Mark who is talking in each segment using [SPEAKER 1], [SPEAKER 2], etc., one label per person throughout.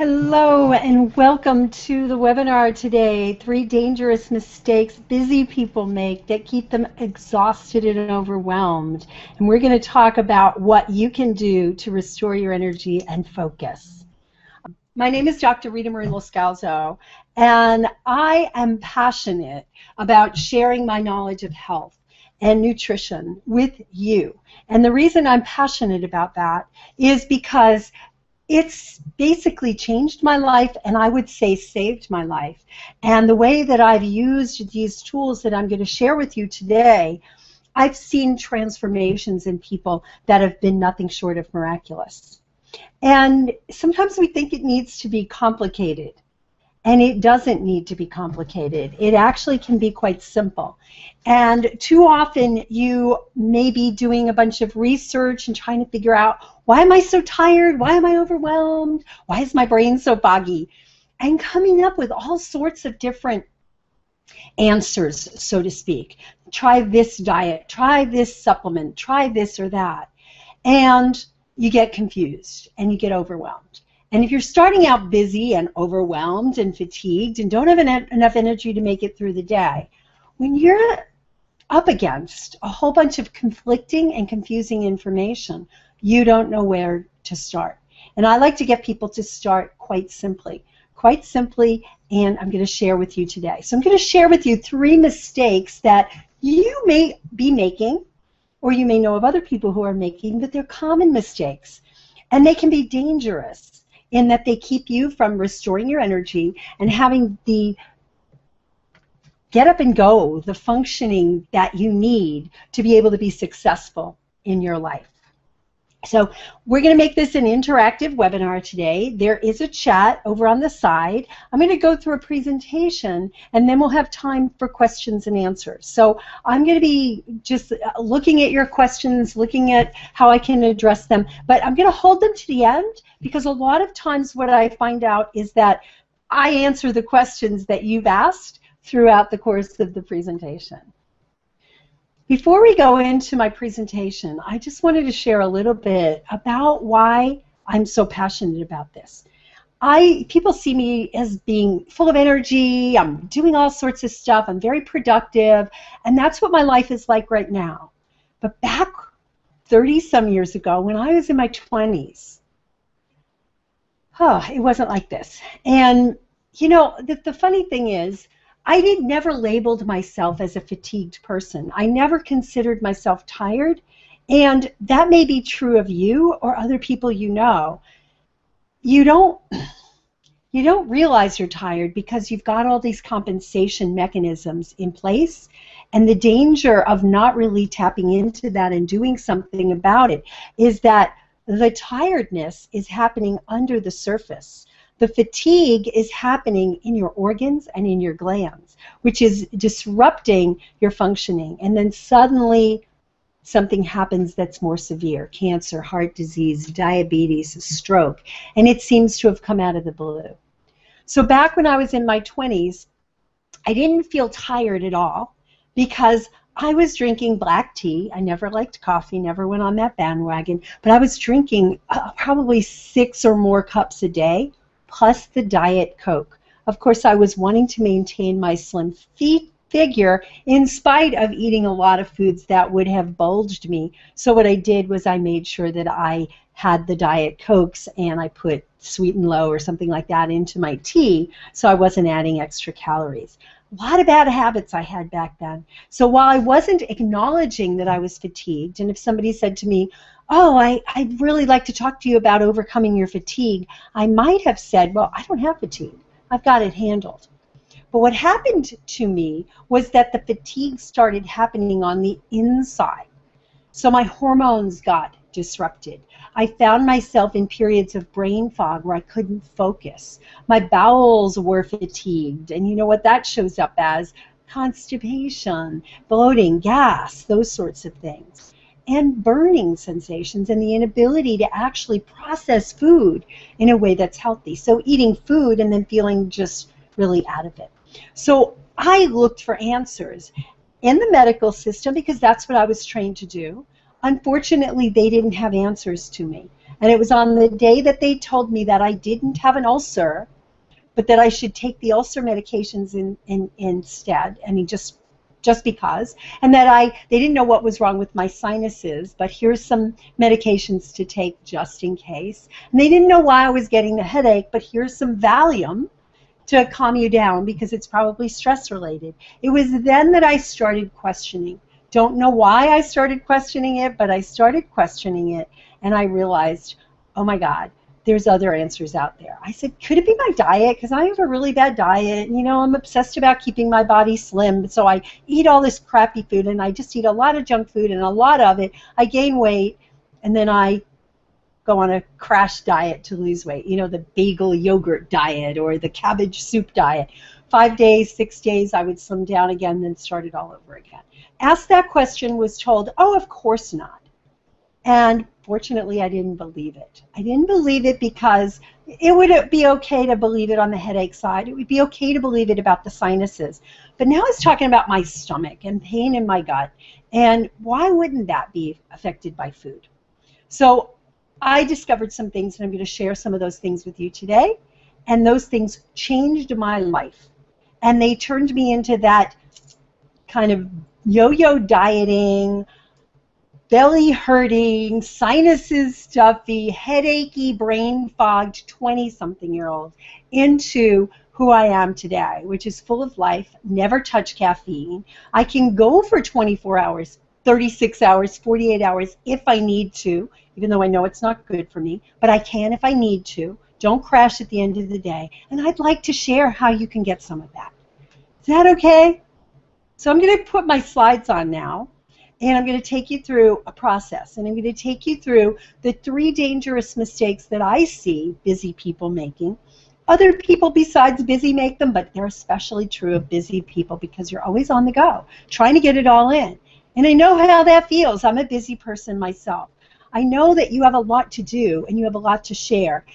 [SPEAKER 1] Hello and welcome to the webinar today, 3 dangerous mistakes busy people make that keep them exhausted and overwhelmed. And we're going to talk about what you can do to restore your energy and focus. My name is Dr. Rita Marie Loscalzo, and I am passionate about sharing my knowledge of health and nutrition with you. And the reason I'm passionate about that is because it's basically changed my life, and I would say saved my life. And the way that I've used these tools that I'm going to share with you today, I've seen transformations in people that have been nothing short of miraculous. And sometimes we think it needs to be complicated, and it doesn't need to be complicated. It actually can be quite simple. And too often you may be doing a bunch of research and trying to figure out, why am I so tired? Why am I overwhelmed? Why is my brain so foggy? And coming up with all sorts of different answers, so to speak. Try this diet, try this supplement, try this or that. And you get confused and you get overwhelmed. And if you're starting out busy and overwhelmed and fatigued and don't have enough energy to make it through the day, when you're up against a whole bunch of conflicting and confusing information, you don't know where to start. And I like to get people to start quite simply, and I'm going to share with you today. So I'm going to share with you 3 mistakes that you may be making, or you may know of other people who are making, but they're common mistakes. And they can be dangerous in that they keep you from restoring your energy and having the get up and go, the functioning that you need to be able to be successful in your life. So we're going to make this an interactive webinar today. There is a chat over on the side. I'm going to go through a presentation, and then we'll have time for questions and answers. So I'm going to be just looking at your questions, looking at how I can address them, but I'm going to hold them to the end, because a lot of times what I find out is that I answer the questions that you've asked throughout the course of the presentation. Before we go into my presentation, I just wanted to share a little bit about why I'm so passionate about this. People see me as being full of energy, I'm doing all sorts of stuff, I'm very productive, and that's what my life is like right now. But back 30-some years ago, when I was in my 20s, it wasn't like this. And, you know, the funny thing is, I never labeled myself as a fatigued person. I never considered myself tired, and that may be true of you or other people you know. You don't realize you're tired because you've got all these compensation mechanisms in place, and the danger of not really tapping into that and doing something about it is that the tiredness is happening under the surface. The fatigue is happening in your organs and in your glands, which is disrupting your functioning. And then suddenly something happens that's more severe: cancer, heart disease, diabetes, stroke. And it seems to have come out of the blue. So back when I was in my 20s, I didn't feel tired at all because I was drinking black tea. I never liked coffee, never went on that bandwagon, but I was drinking probably 6 or more cups a day, plus the Diet Coke. Of course, I was wanting to maintain my slim figure in spite of eating a lot of foods that would have bulged me. So what I did was I made sure that I had the Diet Cokes and I put Sweet and Low or something like that into my tea, so I wasn't adding extra calories. A lot of bad habits I had back then. So while I wasn't acknowledging that I was fatigued, and if somebody said to me, oh, I'd really like to talk to you about overcoming your fatigue, I might have said, well, I don't have fatigue. I've got it handled. But what happened to me was that the fatigue started happening on the inside. So my hormones got disrupted. I found myself in periods of brain fog where I couldn't focus. My bowels were fatigued, and you know what that shows up as? Constipation, bloating, gas, those sorts of things. And burning sensations and the inability to actually process food in a way that's healthy. So eating food and then feeling just really out of it. So I looked for answers in the medical system because that's what I was trained to do. unfortunately, they didn't have answers to me. And it was on the day that they told me that I didn't have an ulcer, but that I should take the ulcer medications instead. I mean, just because, and that they didn't know what was wrong with my sinuses, but here's some medications to take just in case. And they didn't know why I was getting the headache, but here's some Valium to calm you down because it's probably stress related. It was then that I started questioning. Don't know why I started questioning it, but I started questioning it, and I realized, oh my God, there's other answers out there. I said, could it be my diet? Because I have a really bad diet. You know, I'm obsessed about keeping my body slim, so I eat all this crappy food, and I just eat a lot of junk food, and a lot of it, I gain weight, and then I go on a crash diet to lose weight. You know, the bagel yogurt diet or the cabbage soup diet. 5 days, 6 days, I would slim down again, then start it all over again. Asked that question, was told, oh, of course not. And fortunately, I didn't believe it. I didn't believe it because it would be okay to believe it on the headache side. It would be okay to believe it about the sinuses. But now it's talking about my stomach and pain in my gut. And why wouldn't that be affected by food? So I discovered some things, and I'm going to share some of those things with you today. And those things changed my life. And they turned me into that kind of yo-yo dieting, belly hurting, sinuses stuffy, headachy, brain fogged 20-something-year-old into who I am today, which is full of life, never touch caffeine. I can go for 24 hours, 36 hours, 48 hours if I need to, even though I know it's not good for me, but I can if I need to. Don't crash at the end of the day. And I'd like to share how you can get some of that. Is that okay? So I'm going to put my slides on now, and I'm going to take you through a process. And I'm going to take you through the 3 dangerous mistakes that I see busy people making. Other people besides busy make them, but they're especially true of busy people because you're always on the go, trying to get it all in. And I know how that feels. I'm a busy person myself. I know that you have a lot to do and you have a lot to share.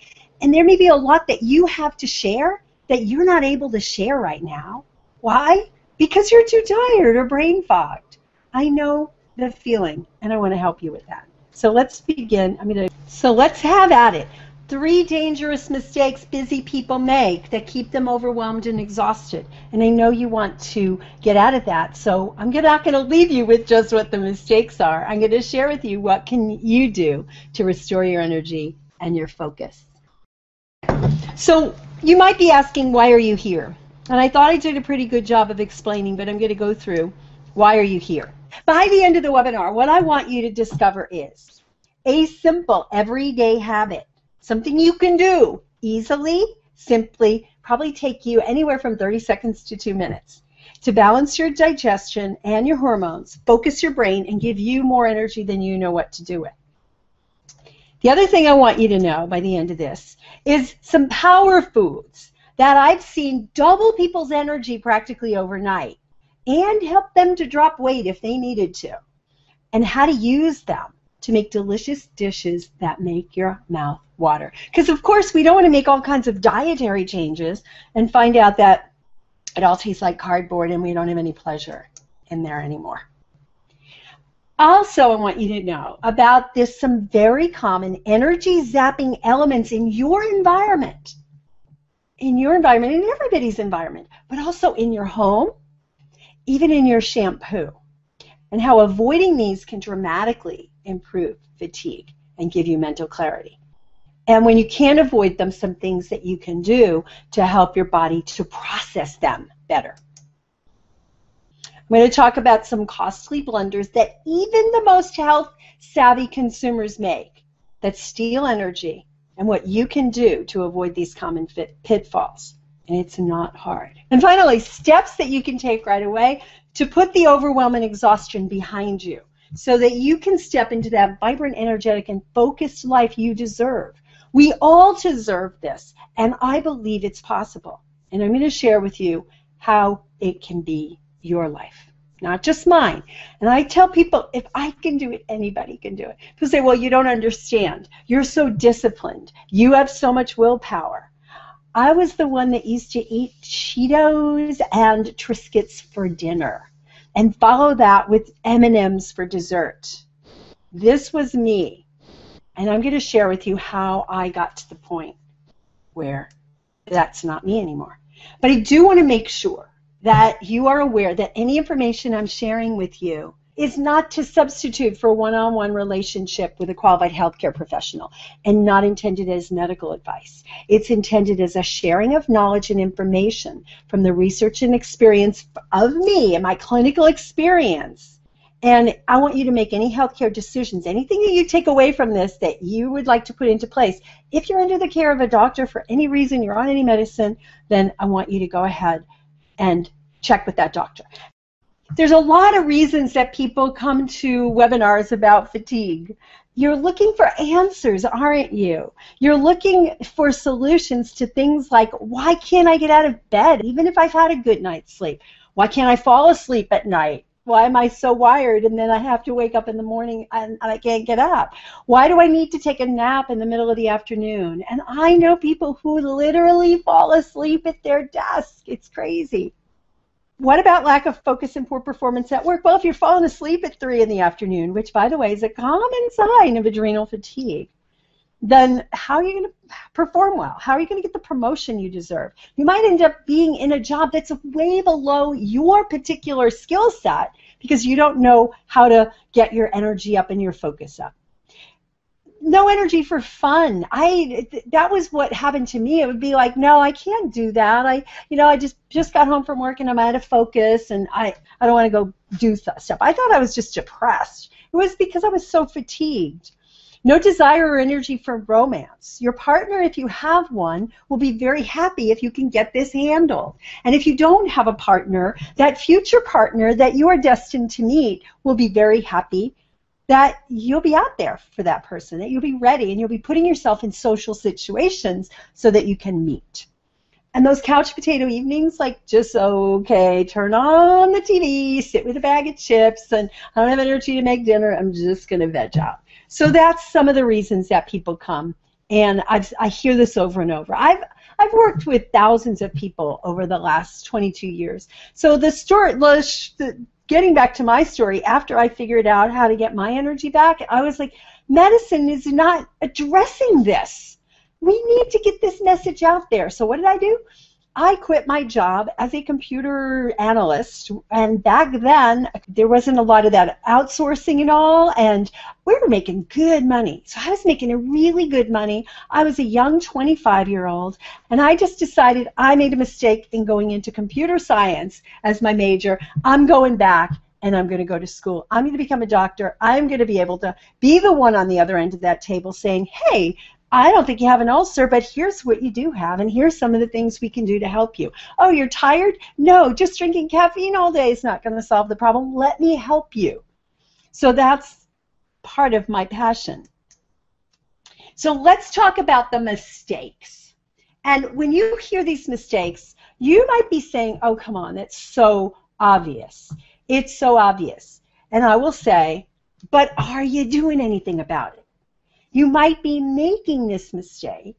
[SPEAKER 1] And there may be a lot that you have to share that you're not able to share right now. Why? Because you're too tired or brain fogged. I know the feeling, and I want to help you with that. So let's begin. So let's have at it. 3 dangerous mistakes busy people make that keep them overwhelmed and exhausted. And I know you want to get out of that, so I'm not going to leave you with just what the mistakes are. I'm going to share with you what can you do to restore your energy and your focus. So you might be asking, why are you here? And I thought I did a pretty good job of explaining, but I'm going to go through why are you here. By the end of the webinar, what I want you to discover is a simple everyday habit, something you can do easily, simply, probably take you anywhere from 30 seconds to 2 minutes to balance your digestion and your hormones, focus your brain, and give you more energy than you know what to do with. The other thing I want you to know by the end of this is some power foods that I've seen double people's energy practically overnight and help them to drop weight if they needed to, and how to use them to make delicious dishes that make your mouth water. Because, of course, we don't want to make all kinds of dietary changes and find out that it all tastes like cardboard and we don't have any pleasure in there anymore. Also, I want you to know about some very common energy zapping elements in your environment. In everybody's environment, but also in your home, even in your shampoo, and how avoiding these can dramatically improve fatigue and give you mental clarity. And when you can't avoid them, some things that you can do to help your body to process them better. I'm going to talk about some costly blunders that even the most health-savvy consumers make that steal energy, and what you can do to avoid these common pitfalls. And it's not hard. And finally, steps that you can take right away to put the overwhelm and exhaustion behind you so that you can step into that vibrant, energetic, and focused life you deserve. We all deserve this, and I believe it's possible. And I'm going to share with you how it can be your life, not just mine. And I tell people, if I can do it, anybody can do it. People say, well, you don't understand. You're so disciplined. You have so much willpower. I was the one that used to eat Cheetos and Triscuits for dinner and follow that with M&Ms for dessert. This was me. And I'm going to share with you how I got to the point where that's not me anymore. But I do want to make sure that you are aware that any information I'm sharing with you is not to substitute for a one-on-one relationship with a qualified healthcare professional and not intended as medical advice. It's intended as a sharing of knowledge and information from the research and experience of me and my clinical experience. And I want you to make any healthcare decisions, anything that you take away from this that you would like to put into place. If you're under the care of a doctor for any reason, you're on any medicine, then I want you to go ahead and check with that doctor. There's a lot of reasons that people come to webinars about fatigue. You're looking for answers, aren't you? You're looking for solutions to things like, why can't I get out of bed even if I've had a good night's sleep? Why can't I fall asleep at night? Why am I so wired and then I have to wake up in the morning and I can't get up? Why do I need to take a nap in the middle of the afternoon? And I know people who literally fall asleep at their desk. It's crazy. What about lack of focus and poor performance at work? Well, if you're falling asleep at 3 in the afternoon, which, by the way, is a common sign of adrenal fatigue, then how are you going to perform well? How are you going to get the promotion you deserve? You might end up being in a job that's way below your particular skill set because you don't know how to get your energy up and your focus up. No energy for fun. That was what happened to me. It would be like, no, I can't do that. I just got home from work and I'm out of focus and I don't want to go do stuff. I thought I was just depressed. It was because I was so fatigued. No desire or energy for romance. Your partner, if you have one, will be very happy if you can get this handled. And if you don't have a partner, that future partner that you are destined to meet will be very happy that you'll be out there for that person, that you'll be ready, and you'll be putting yourself in social situations so that you can meet. And those couch potato evenings, like just, okay, turn on the TV, sit with a bag of chips, and I don't have energy to make dinner, I'm just going to veg out. So that's some of the reasons that people come, and I hear this over and over. I've worked with thousands of people over the last 22 years. So getting back to my story, after I figured out how to get my energy back, I was like, medicine is not addressing this. We need to get this message out there. So what did I do? I quit my job as a computer analyst, and back then there wasn't a lot of that outsourcing and all, and we were making good money. So I was making a really good money. I was a young 25-year-old, and I just decided I made a mistake in going into computer science as my major. I'm going back, and I'm going to go to school. I'm going to become a doctor. I'm going to be able to be the one on the other end of that table saying, hey, I don't think you have an ulcer, but here's what you do have, and here's some of the things we can do to help you. Oh, you're tired? No, just drinking caffeine all day is not going to solve the problem. Let me help you. So that's part of my passion. So let's talk about the mistakes. And when you hear these mistakes, you might be saying, oh, come on, that's so obvious. It's so obvious. And I will say, but are you doing anything about it? You might be making this mistake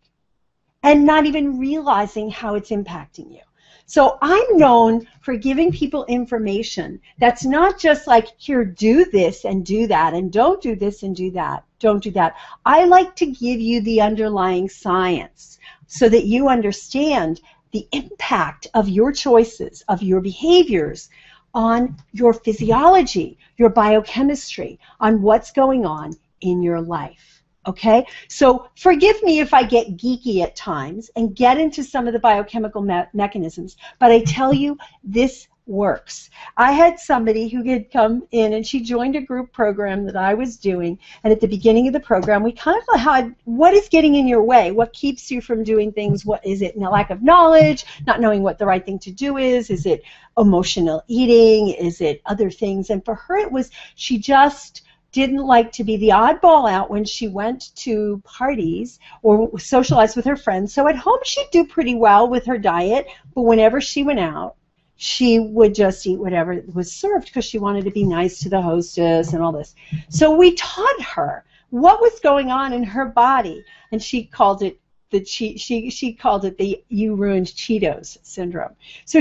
[SPEAKER 1] and not even realizing how it's impacting you. So I'm known for giving people information that's not just like, here, do this and do that, and don't do this and do that, don't do that. I like to give you the underlying science so that you understand the impact of your choices, of your behaviors on your physiology, your biochemistry, on what's going on in your life. Okay, so forgive me if I get geeky at times and get into some of the biochemical mechanisms, but I tell you, this works. I had somebody who had come in and she joined a group program that I was doing, and at the beginning of the program we kind of had, what is getting in your way? What keeps you from doing things? What is it? Lack of knowledge, not knowing what the right thing to do is? Is it emotional eating? Is it other things? And for her it was, she just didn't like to be the oddball out when she went to parties or socialized with her friends. So at home she'd do pretty well with her diet, but whenever she went out, she would just eat whatever was served because she wanted to be nice to the hostess and all this. So we taught her what was going on in her body, and she called it she called it the "you ruined Cheetos" syndrome. So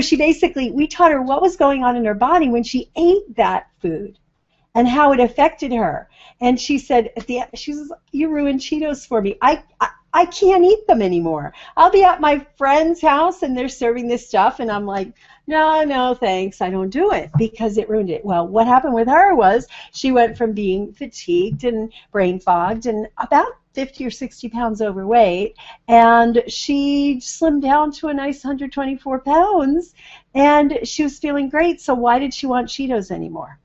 [SPEAKER 1] we taught her what was going on in her body when she ate that food. and how it affected her. And she said at the end, she says, "You ruined Cheetos for me. I can't eat them anymore. I'll be at my friend's house and they're serving this stuff, and I'm like, no, thanks, I don't do it because it ruined it." Well, what happened with her was she went from being fatigued and brain fogged and about 50 or 60 pounds overweight, and she slimmed down to a nice 124 pounds, and she was feeling great. So why did she want Cheetos anymore?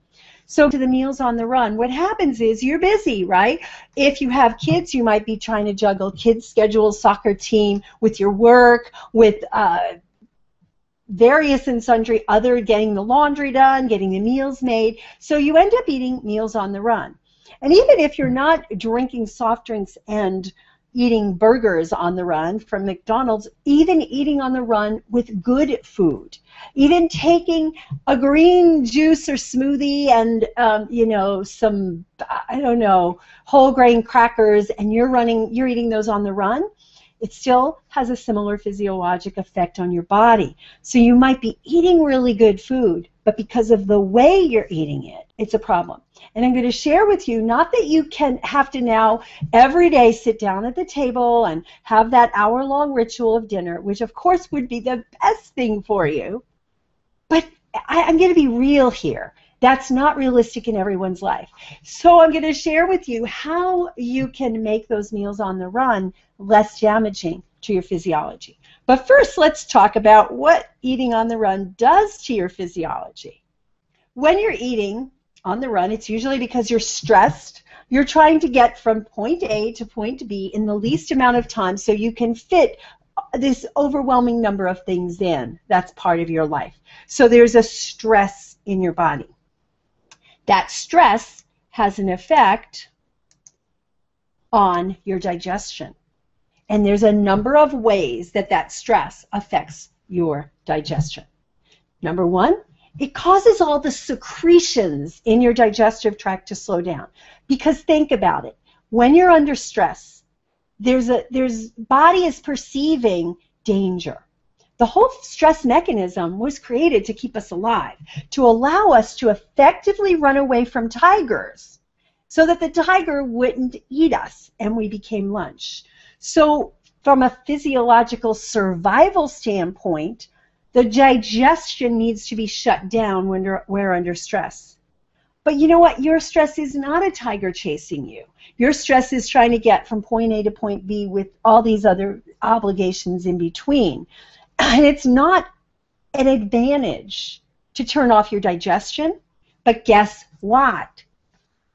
[SPEAKER 1] So to the meals on the run, what happens is you're busy, right? If you have kids, you might be trying to juggle kids' schedules, soccer team, with your work, with various and sundry other, getting the laundry done, getting the meals made. So you end up eating meals on the run. And even if you're not drinking soft drinks and eating burgers on the run from McDonald's, even eating on the run with good food, even taking a green juice or smoothie and some, I don't know, whole grain crackers, and you're eating those on the run, it still has a similar physiologic effect on your body. So you might be eating really good food, but because of the way you're eating it, it's a problem. And I'm going to share with you, not that you can have to now every day sit down at the table and have that hour-long ritual of dinner, which of course would be the best thing for you, but I'm going to be real here. That's not realistic in everyone's life. So I'm going to share with you how you can make those meals on the run less damaging to your physiology. But first, let's talk about what eating on the run does to your physiology. When you're eating on the run, it's usually because you're stressed. You're trying to get from point A to point B in the least amount of time so you can fit this overwhelming number of things in. That's part of your life. So there's a stress in your body. That stress has an effect on your digestion. And there's a number of ways that that stress affects your digestion. Number one, it causes all the secretions in your digestive tract to slow down. Because think about it. When you're under stress, body is perceiving danger. The whole stress mechanism was created to keep us alive, to allow us to effectively run away from tigers so that the tiger wouldn't eat us and we became lunch. So from a physiological survival standpoint, the digestion needs to be shut down when we're under stress. But you know what? Your stress is not a tiger chasing you. Your stress is trying to get from point A to point B with all these other obligations in between. And it's not an advantage to turn off your digestion, but guess what?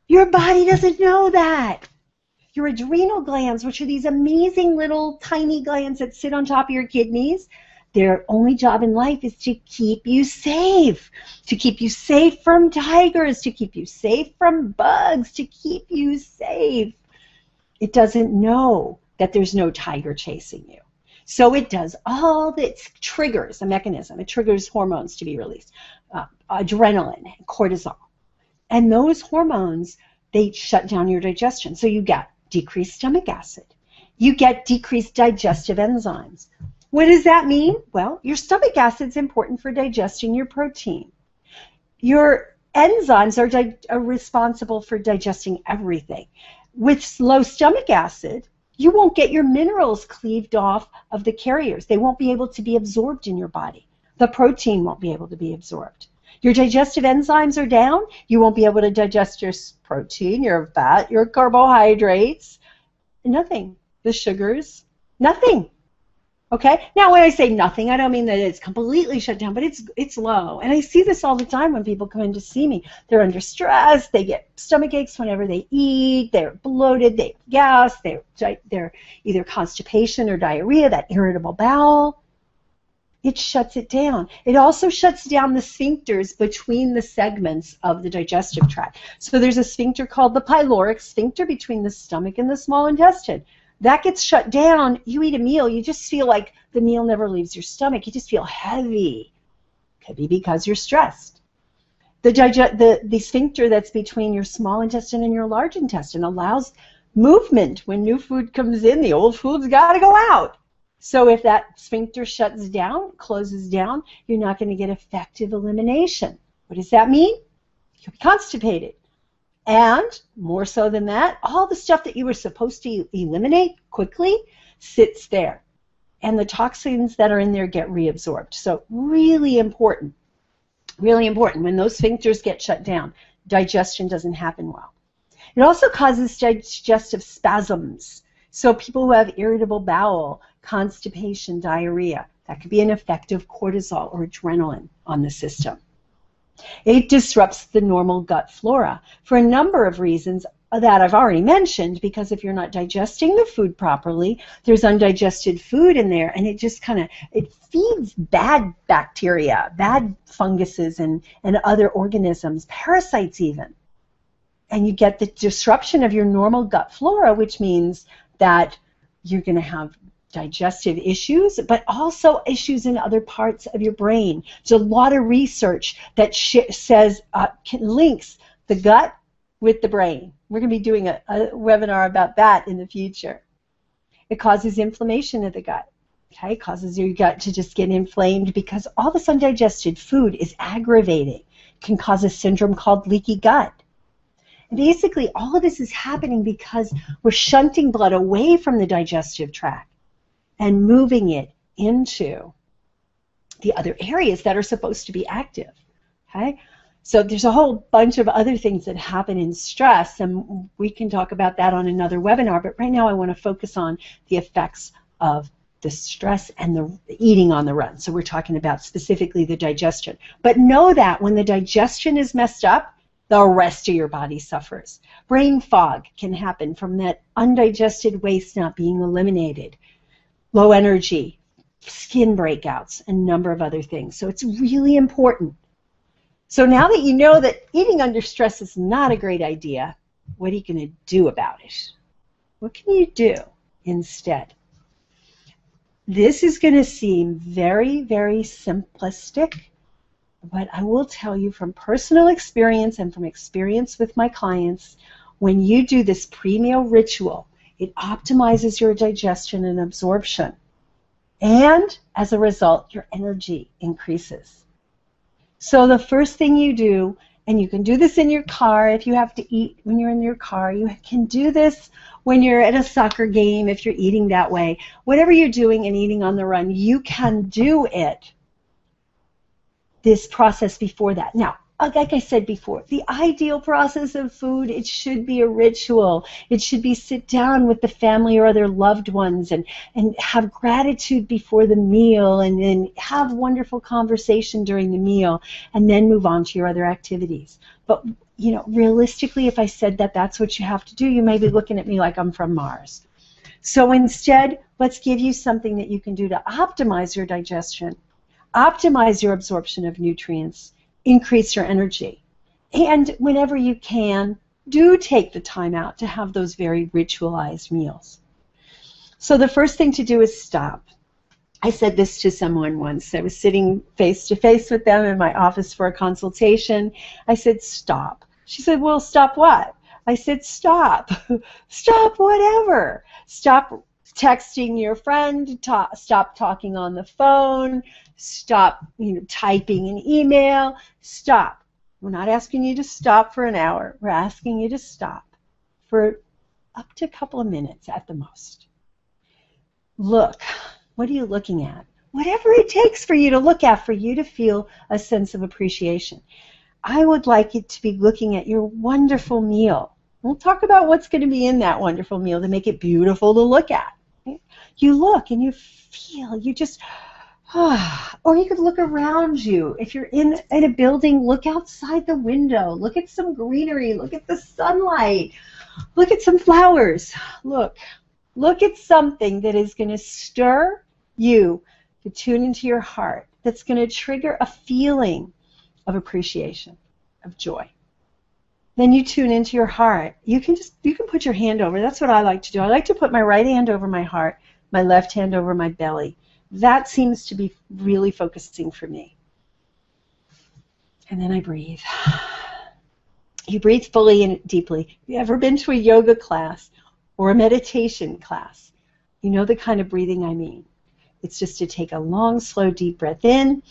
[SPEAKER 1] Your body doesn't know that. Your adrenal glands, which are these amazing little tiny glands that sit on top of your kidneys, their only job in life is to keep you safe from tigers, to keep you safe from bugs, to keep you safe. It doesn't know that there's no tiger chasing you. So it does all that, triggers a mechanism. It triggers hormones to be released, adrenaline, cortisol. And those hormones, they shut down your digestion. So you get decreased stomach acid. You get decreased digestive enzymes. What does that mean? Well, your stomach acid is important for digesting your protein. Your enzymes are responsible for digesting everything. With low stomach acid, you won't get your minerals cleaved off of the carriers. They won't be able to be absorbed in your body. The protein won't be able to be absorbed. Your digestive enzymes are down. You won't be able to digest your protein, your fat, your carbohydrates. Nothing. The sugars, nothing. Okay? Now, when I say nothing, I don't mean that it's completely shut down, but it's low. And I see this all the time when people come in to see me. They're under stress. They get stomach aches whenever they eat. They're bloated. They have gas. They're either constipation or diarrhea, that irritable bowel. It shuts it down. It also shuts down the sphincters between the segments of the digestive tract. So there's a sphincter called the pyloric sphincter between the stomach and the small intestine. That gets shut down. You eat a meal, you just feel like the meal never leaves your stomach. You just feel heavy. Could be because you're stressed. The sphincter that's between your small intestine and your large intestine allows movement. When new food comes in, the old food's got to go out. So if that sphincter shuts down, closes down, you're not going to get effective elimination. What does that mean? You'll be constipated. And more so than that, all the stuff that you were supposed to eliminate quickly sits there. And the toxins that are in there get reabsorbed. So really important when those sphincters get shut down, digestion doesn't happen well. It also causes digestive spasms. So people who have irritable bowel, constipation, diarrhea, that could be an effect of cortisol or adrenaline on the system. It disrupts the normal gut flora for a number of reasons that I've already mentioned, because if you're not digesting the food properly, there's undigested food in there, and it just it feeds bad bacteria, bad funguses, and other organisms, parasites even. And you get the disruption of your normal gut flora, which means that you're going to have digestive issues, but also issues in other parts of your brain. There's a lot of research that says links the gut with the brain. We're going to be doing a webinar about that in the future. It causes inflammation of the gut. Okay, it causes your gut to just get inflamed because all this undigested food is aggravating. It can cause a syndrome called leaky gut. And basically, all of this is happening because we're shunting blood away from the digestive tract and moving it into the other areas that are supposed to be active. Okay? So there's a whole bunch of other things that happen in stress, and we can talk about that on another webinar, but right now I want to focus on the effects of the stress and the eating on the run. So we're talking about specifically the digestion. But know that when the digestion is messed up, the rest of your body suffers. Brain fog can happen from that undigested waste not being eliminated. Low energy, skin breakouts, and a number of other things. So it's really important. So now that you know that eating under stress is not a great idea, what are you going to do about it? What can you do instead? This is going to seem very, very simplistic, but I will tell you from personal experience and from experience with my clients, when you do this pre-meal ritual, it optimizes your digestion and absorption. And as a result, your energy increases. So the first thing you do, and you can do this in your car if you have to eat when you're in your car. You can do this when you're at a soccer game if you're eating that way. Whatever you're doing and eating on the run, you can do it. This process before that. Now, like I said before, the ideal process of food, it should be a ritual. It should be sit down with the family or other loved ones and have gratitude before the meal and then have wonderful conversation during the meal and then move on to your other activities. But, you know, realistically, if I said that that's what you have to do, you may be looking at me like I'm from Mars. So instead, let's give you something that you can do to optimize your digestion, optimize your absorption of nutrients, increase your energy. And whenever you can, do take the time out to have those very ritualized meals. So the first thing to do is stop. I said this to someone once. I was sitting face to face with them in my office for a consultation. I said, stop. She said, well, stop what? I said, stop. Stop whatever. Stop texting your friend, stop talking on the phone, stop typing an email, stop. We're not asking you to stop for an hour. We're asking you to stop for up to a couple of minutes at the most. Look. What are you looking at? Whatever it takes for you to look at, for you to feel a sense of appreciation. I would like you to be looking at your wonderful meal. We'll talk about what's going to be in that wonderful meal to make it beautiful to look at. You look and you feel, you just, or you could look around you. If you're in a building, look outside the window. Look at some greenery. Look at the sunlight. Look at some flowers. Look at something that is going to stir you to tune into your heart, that's going to trigger a feeling of appreciation, of joy. Then you tune into your heart. You can put your hand over. That's what I like to do. I like to put my right hand over my heart, my left hand over my belly. That seems to be really focusing for me. And then I breathe. You breathe fully and deeply. Have you ever been to a yoga class or a meditation class? You know the kind of breathing I mean. It's just to take a long, slow, deep breath in,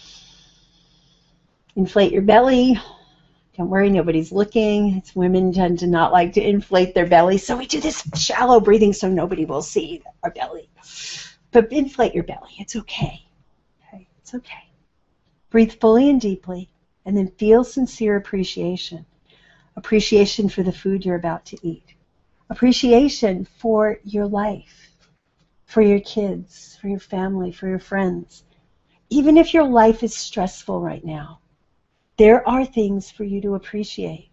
[SPEAKER 1] inflate your belly, Don't worry, nobody's looking. It's women tend to not like to inflate their belly, so we do this shallow breathing so nobody will see our belly. But inflate your belly. It's okay. Okay, it's okay. Breathe fully and deeply, and then feel sincere appreciation. Appreciation for the food you're about to eat. Appreciation for your life, for your kids, for your family, for your friends. Even if your life is stressful right now, there are things for you to appreciate.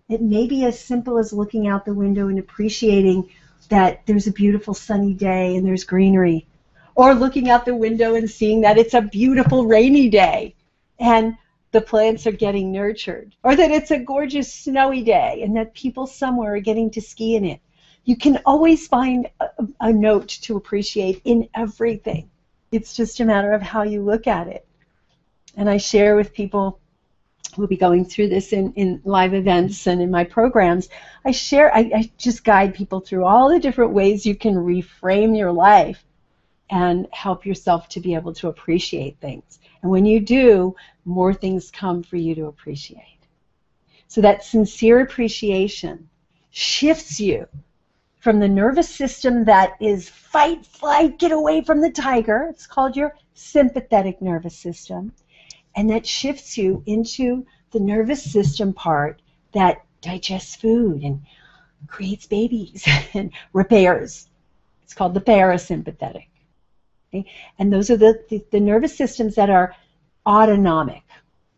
[SPEAKER 1] It may be as simple as looking out the window and appreciating that there's a beautiful sunny day and there's greenery, or looking out the window and seeing that it's a beautiful rainy day and the plants are getting nurtured, or that it's a gorgeous snowy day and that people somewhere are getting to ski in it. You can always find a note to appreciate in everything. It's just a matter of how you look at it. And I share with people, we'll be going through this in live events and in my programs. I just guide people through all the different ways you can reframe your life and help yourself to be able to appreciate things. And when you do, more things come for you to appreciate. So that sincere appreciation shifts you from the nervous system that is fight, flight, get away from the tiger. It's called your sympathetic nervous system. And that shifts you into the nervous system part that digests food and creates babies and repairs. It's called the parasympathetic. Okay? And those are the nervous systems that are autonomic,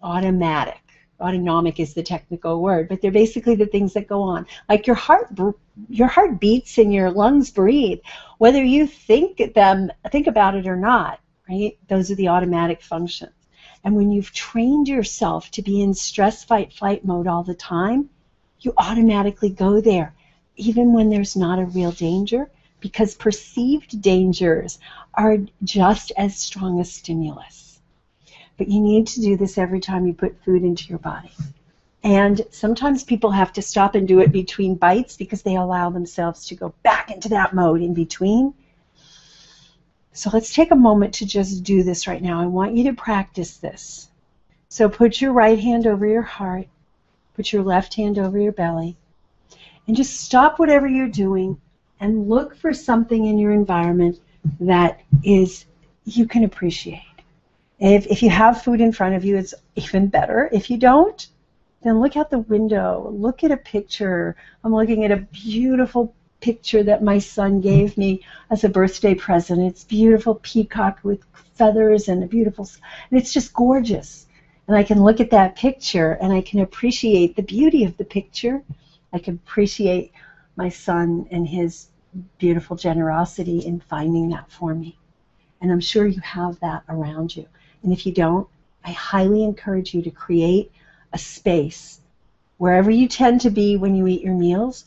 [SPEAKER 1] automatic. Autonomic is the technical word, but they're basically the things that go on. Like your heart beats and your lungs breathe, whether you think about it or not, right? Those are the automatic functions. And when you've trained yourself to be in stress, fight, flight mode all the time, you automatically go there, even when there's not a real danger, because perceived dangers are just as strong as stimulus. But you need to do this every time you put food into your body. And sometimes people have to stop and do it between bites because they allow themselves to go back into that mode in between. So let's take a moment to just do this right now. I want you to practice this. So put your right hand over your heart, put your left hand over your belly, and just stop whatever you're doing and look for something in your environment that you can appreciate. If you have food in front of you, it's even better. If you don't, then look out the window. Look at a picture. I'm looking at a beautiful picture that my son gave me as a birthday present. It's beautiful peacock with feathers and and it's just gorgeous. And I can look at that picture and I can appreciate the beauty of the picture. I can appreciate my son and his beautiful generosity in finding that for me. And I'm sure you have that around you. And if you don't, I highly encourage you to create a space wherever you tend to be when you eat your meals.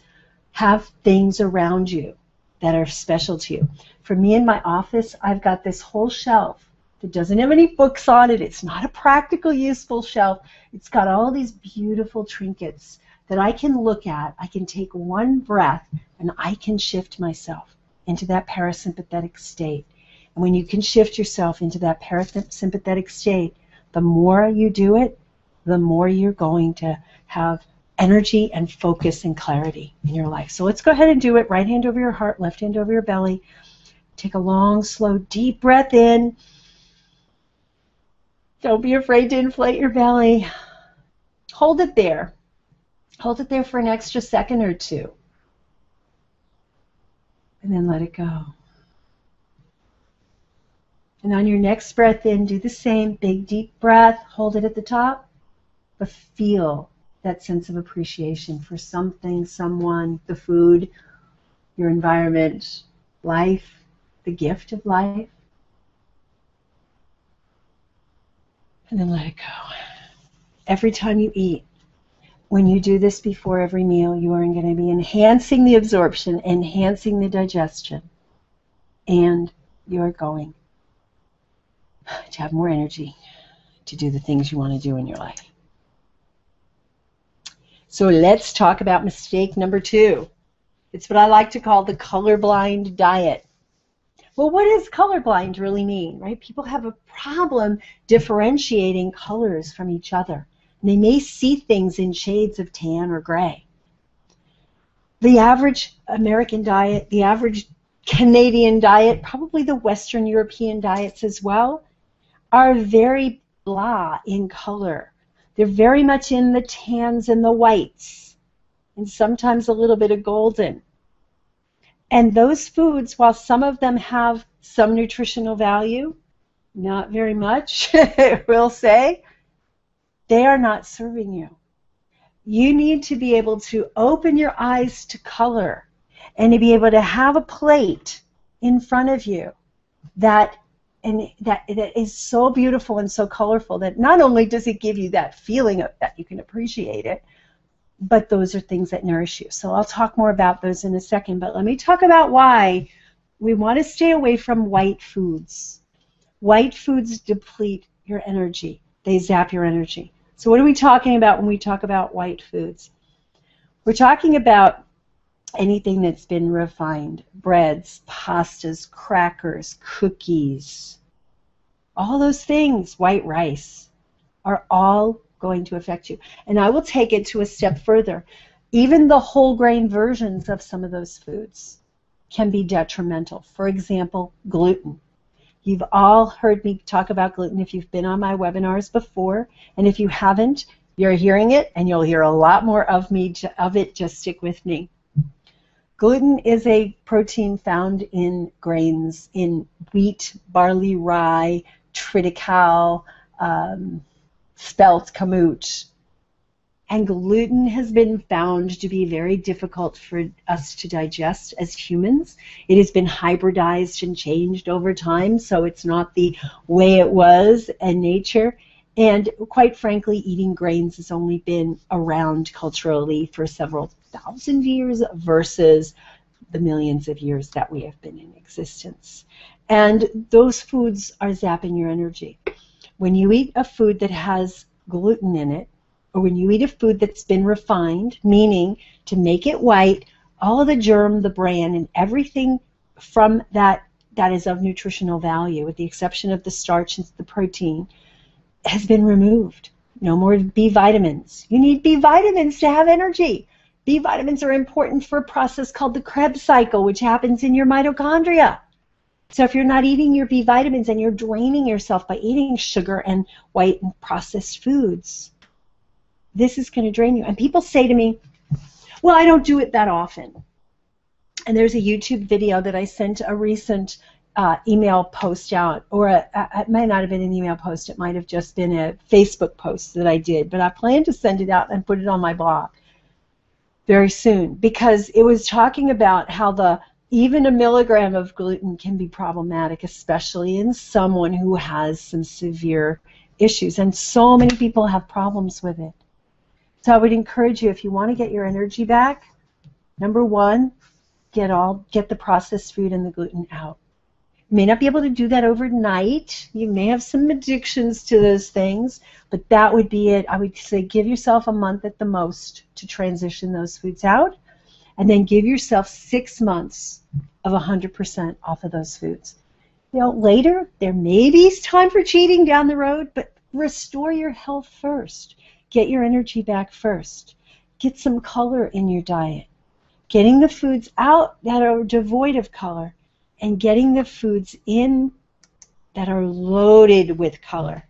[SPEAKER 1] Have things around you that are special to you. For me in my office, I've got this whole shelf that doesn't have any books on it. It's not a practical, useful shelf. It's got all these beautiful trinkets that I can look at. I can take one breath and I can shift myself into that parasympathetic state. And when you can shift yourself into that parasympathetic state, the more you do it, the more you're going to have energy and focus and clarity in your life. So let's go ahead and do it. Right hand over your heart, left hand over your belly. Take a long, slow, deep breath in. Don't be afraid to inflate your belly. Hold it there. Hold it there for an extra second or two. And then let it go. And on your next breath in, do the same. Big, deep breath. Hold it at the top. But feel that sense of appreciation for something, someone, the food, your environment, life, the gift of life. And then let it go. Every time you eat, when you do this before every meal, you are going to be enhancing the absorption, enhancing the digestion, and you're going to have more energy to do the things you want to do in your life. So let's talk about mistake number 2. It's what I like to call the colorblind diet. Well, what does colorblind really mean, right? People have a problem differentiating colors from each other. They may see things in shades of tan or gray. The average American diet, the average Canadian diet, probably the Western European diets as well, are very blah in color. They're very much in the tans and the whites, and sometimes a little bit of golden. And those foods, while some of them have some nutritional value, not very much, I will say, they are not serving you. You need to be able to open your eyes to color and to be able to have a plate in front of you that is so beautiful and so colorful that not only does it give you that feeling of that you can appreciate it, but those are things that nourish you. So I'll talk more about those in a second, but let me talk about why we want to stay away from white foods. White foods deplete your energy. They zap your energy. So what are we talking about when we talk about white foods? We're talking about anything that's been refined. Breads, pastas, crackers, cookies, all those things, white rice, are all going to affect you. And I will take it to a step further. Even the whole grain versions of some of those foods can be detrimental. For example, gluten. You've all heard me talk about gluten if you've been on my webinars before, and if you haven't, you're hearing it, and you'll hear a lot more of it. Just stick with me. Gluten is a protein found in grains, in wheat, barley, rye, triticale, spelt, kamut. And gluten has been found to be very difficult for us to digest as humans. It has been hybridized and changed over time, so it's not the way it was in nature. And quite frankly, eating grains has only been around culturally for several thousand years versus the millions of years that we have been in existence. And those foods are zapping your energy. When you eat a food that has gluten in it, or when you eat a food that's been refined, meaning to make it white, all of the germ, the bran, and everything from that is of nutritional value, with the exception of the starch and the protein, has been removed. No more B vitamins. You need B vitamins to have energy. B vitamins are important for a process called the Krebs cycle, which happens in your mitochondria. So if you're not eating your B vitamins and you're draining yourself by eating sugar and white and processed foods, this is going to drain you. And people say to me, well, I don't do it that often. And there's a YouTube video that I sent a recent email post out, or it might not have been an email post, it might have just been a Facebook post that I did, but I plan to send it out and put it on my blog very soon, because it was talking about how even a milligram of gluten can be problematic, especially in someone who has some severe issues, and so many people have problems with it. So I would encourage you, if you want to get your energy back, number one, get the processed food and the gluten out. You may not be able to do that overnight. You may have some addictions to those things, but that would be it. I would say give yourself a month at the most to transition those foods out, and then give yourself 6 months of 100% off of those foods. You know, later, there may be time for cheating down the road, but restore your health first. Get your energy back first. Get some color in your diet. Getting the foods out that are devoid of color, and getting the foods in that are loaded with color.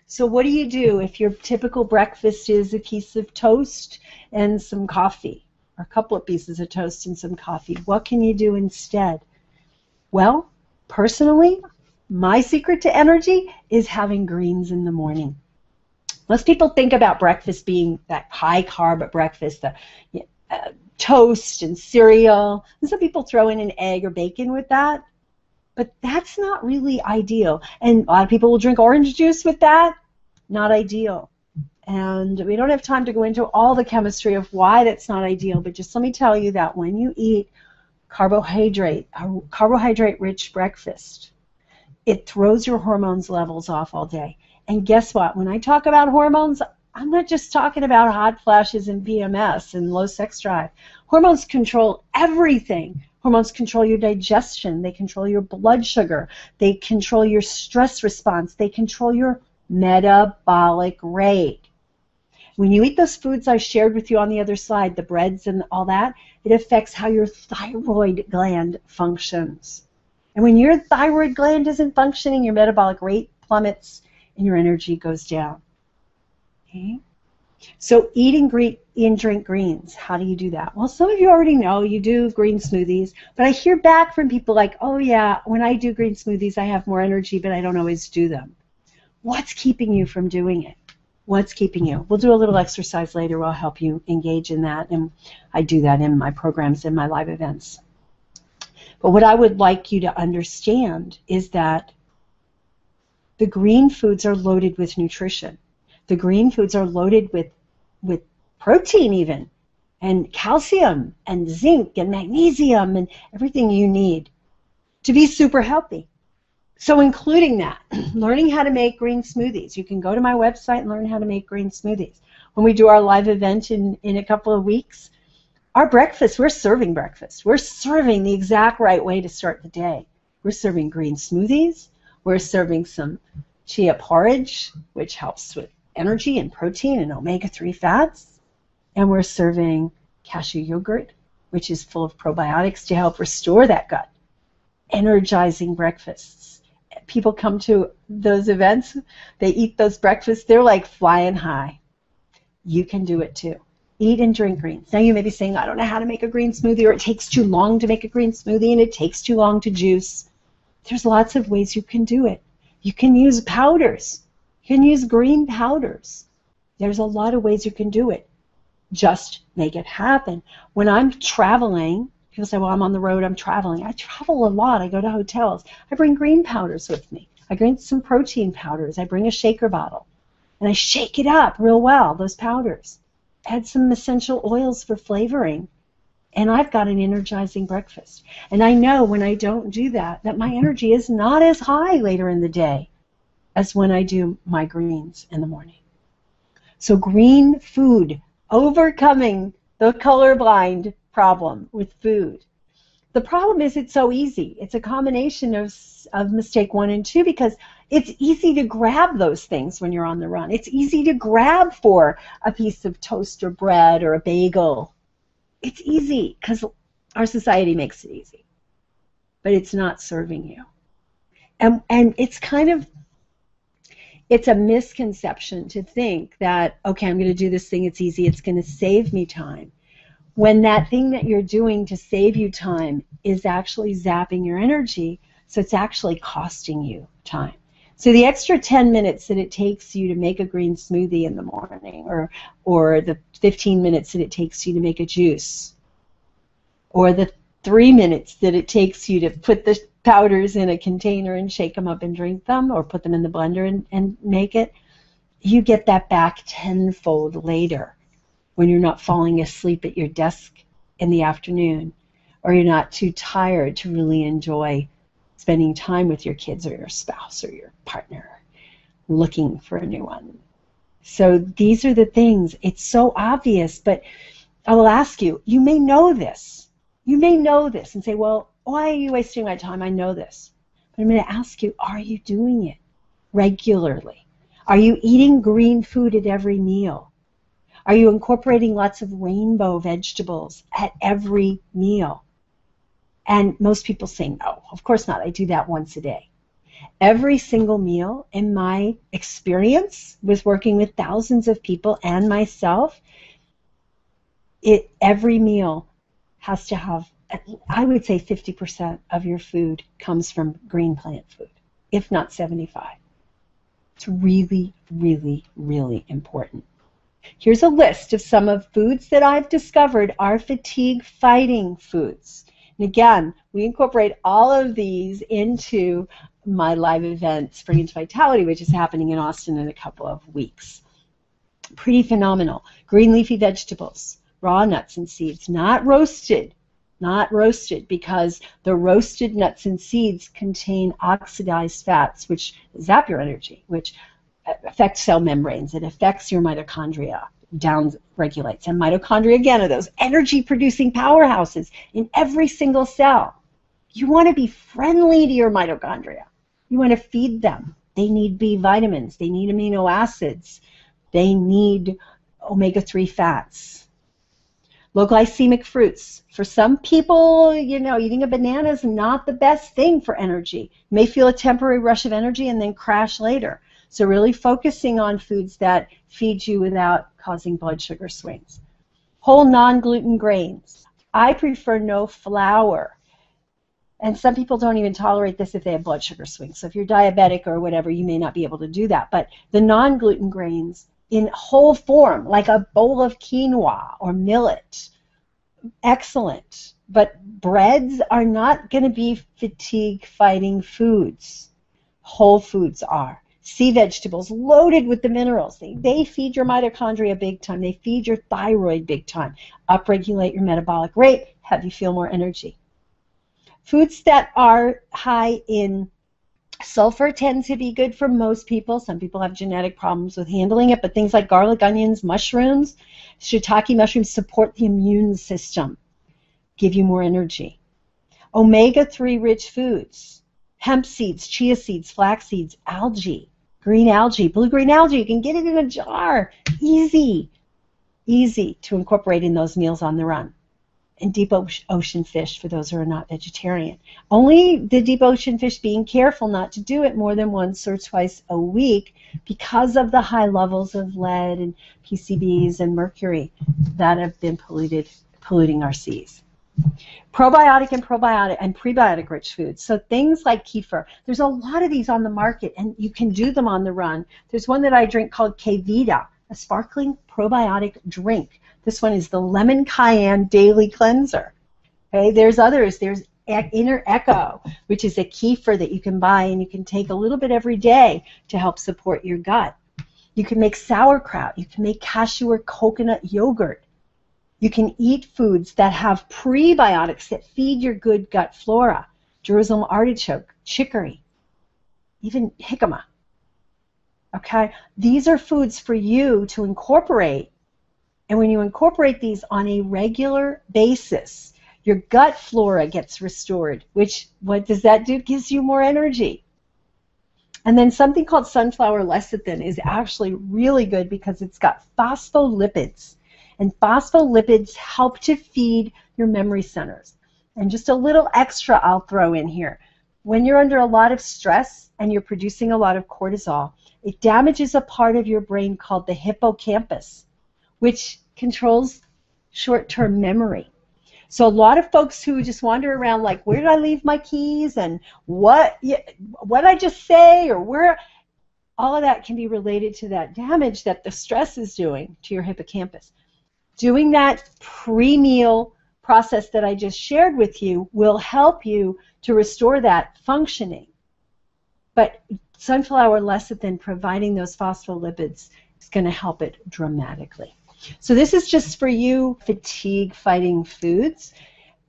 [SPEAKER 1] So what do you do if your typical breakfast is a piece of toast and some coffee, or a couple of pieces of toast and some coffee? What can you do instead? Well, personally, my secret to energy is having greens in the morning. Most people think about breakfast being that high-carb breakfast, the toast and cereal. And some people throw in an egg or bacon with that, but that's not really ideal. And a lot of people will drink orange juice with that. Not ideal. And we don't have time to go into all the chemistry of why that's not ideal, but just let me tell you that when you eat a carbohydrate-rich breakfast, it throws your hormones levels off all day. And guess what? When I talk about hormones, I'm not just talking about hot flashes and PMS and low sex drive. Hormones control everything. Hormones control your digestion. They control your blood sugar. They control your stress response. They control your metabolic rate. When you eat those foods I shared with you on the other slide, the breads and all that, it affects how your thyroid gland functions. And when your thyroid gland isn't functioning, your metabolic rate plummets and your energy goes down. Okay? So eat and drink greens. How do you do that? Well, some of you already know you do green smoothies, but I hear back from people like, oh yeah, when I do green smoothies, I have more energy, but I don't always do them. What's keeping you from doing it? What's keeping you? We'll do a little exercise later. We'll help you engage in that, and I do that in my programs, in my live events. But what I would like you to understand is that the green foods are loaded with nutrition. The green foods are loaded with protein even, and calcium, and zinc, and magnesium, and everything you need to be super healthy. So including that, learning how to make green smoothies. You can go to my website and learn how to make green smoothies. When we do our live event in a couple of weeks, our breakfast, we're serving breakfast. We're serving the exact right way to start the day. We're serving green smoothies. We're serving some chia porridge, which helps with energy and protein and omega-3 fats. And we're serving cashew yogurt, which is full of probiotics to help restore that gut. Energizing breakfasts. People come to those events, they eat those breakfasts, they're like flying high. You can do it too. Eat and drink greens. Now you may be saying, I don't know how to make a green smoothie, or it takes too long to make a green smoothie, and it takes too long to juice. There's lots of ways you can do it. You can use powders. You can use green powders. There's a lot of ways you can do it. Just make it happen. When I'm traveling, people say, well, I'm on the road, I'm traveling. I travel a lot. I go to hotels. I bring green powders with me. I bring some protein powders. I bring a shaker bottle. And I shake it up real well, those powders. Add some essential oils for flavoring. And I've got an energizing breakfast. And I know when I don't do that, that my energy is not as high later in the day as when I do my greens in the morning. So green food, overcoming the colorblind problem with food. The problem is it's so easy. It's a combination of mistake 1 and 2, because it's easy to grab those things when you're on the run. It's easy to grab for a piece of toast or bread or a bagel. It's easy because our society makes it easy, but it's not serving you. And it's kind of, it's a misconception to think that, okay, I'm going to do this thing, it's easy, it's going to save me time, when that thing that you're doing to save you time is actually zapping your energy, so it's actually costing you time. So the extra 10 minutes that it takes you to make a green smoothie in the morning, or the 15 minutes that it takes you to make a juice, or the 3 minutes that it takes you to put the powders in a container and shake them up and drink them, or put them in the blender and make it, you get that back tenfold later when you're not falling asleep at your desk in the afternoon, or you're not too tired to really enjoy spending time with your kids or your spouse or your partner, looking for a new one. So these are the things. It's so obvious, but I will ask you, you may know this. You may know this and say, well, why are you wasting my time? I know this. But I'm going to ask you, are you doing it regularly? Are you eating green food at every meal? Are you incorporating lots of rainbow vegetables at every meal? And most people say, no, of course not. I do that once a day. Every single meal, in my experience with working with thousands of people and myself, every meal has to have, I would say 50% of your food comes from green plant food, if not 75. It's really, really, really important. Here's a list of some of foods that I've discovered are fatigue-fighting foods. And again, we incorporate all of these into my live event, Spring into Vitality, which is happening in Austin in a couple of weeks. Pretty phenomenal. Green leafy vegetables, raw nuts and seeds, not roasted, because the roasted nuts and seeds contain oxidized fats, which zap your energy, which affects cell membranes. It affects your mitochondria, down-regulates. And mitochondria, again, are those energy-producing powerhouses in every single cell. You want to be friendly to your mitochondria. You want to feed them. They need B vitamins. They need amino acids. They need omega-3 fats. Low glycemic fruits. For some people, you know, eating a banana is not the best thing for energy. You may feel a temporary rush of energy and then crash later. So really focusing on foods that feed you without causing blood sugar swings. Whole non-gluten grains. I prefer no flour. And some people don't even tolerate this if they have blood sugar swings. So if you're diabetic or whatever, you may not be able to do that. But the non-gluten grains in whole form, like a bowl of quinoa or millet, excellent. But breads are not going to be fatigue-fighting foods. Whole foods are. Sea vegetables loaded with the minerals. They feed your mitochondria big time. They feed your thyroid big time. Upregulate your metabolic rate, have you feel more energy. Foods that are high in sulfur tend to be good for most people. Some people have genetic problems with handling it, but things like garlic, onions, mushrooms, shiitake mushrooms support the immune system, give you more energy. Omega-3 rich foods, hemp seeds, chia seeds, flax seeds, algae, green algae, blue-green algae. You can get it in a jar. Easy to incorporate in those meals on the run. And deep ocean fish for those who are not vegetarian. Only the deep ocean fish, being careful not to do it more than once or twice a week because of the high levels of lead and PCBs and mercury that have been polluting our seas. Probiotic and prebiotic rich foods. So things like kefir. There's a lot of these on the market and you can do them on the run. There's one that I drink called K-Vita, a sparkling probiotic drink. This one is the Lemon Cayenne Daily Cleanser. Okay, there's others. There's Inner Echo, which is a kefir that you can buy and you can take a little bit every day to help support your gut. You can make sauerkraut. You can make cashew or coconut yogurt. You can eat foods that have prebiotics that feed your good gut flora. Jerusalem artichoke, chicory, even jicama. Okay, these are foods for you to incorporate. And when you incorporate these on a regular basis, your gut flora gets restored, which, what does that do? It gives you more energy. And then something called sunflower lecithin is actually really good because it's got phospholipids. And phospholipids help to feed your memory centers. And just a little extra I'll throw in here. When you're under a lot of stress and you're producing a lot of cortisol, it damages a part of your brain called the hippocampus, which controls short-term memory. So a lot of folks who just wander around like, where did I leave my keys and what did I just say, or where, all of that can be related to that damage that the stress is doing to your hippocampus. Doing that pre-meal process that I just shared with you will help you to restore that functioning. But sunflower lecithin, providing those phospholipids, is going to help it dramatically. So this is just for you fatigue-fighting foods.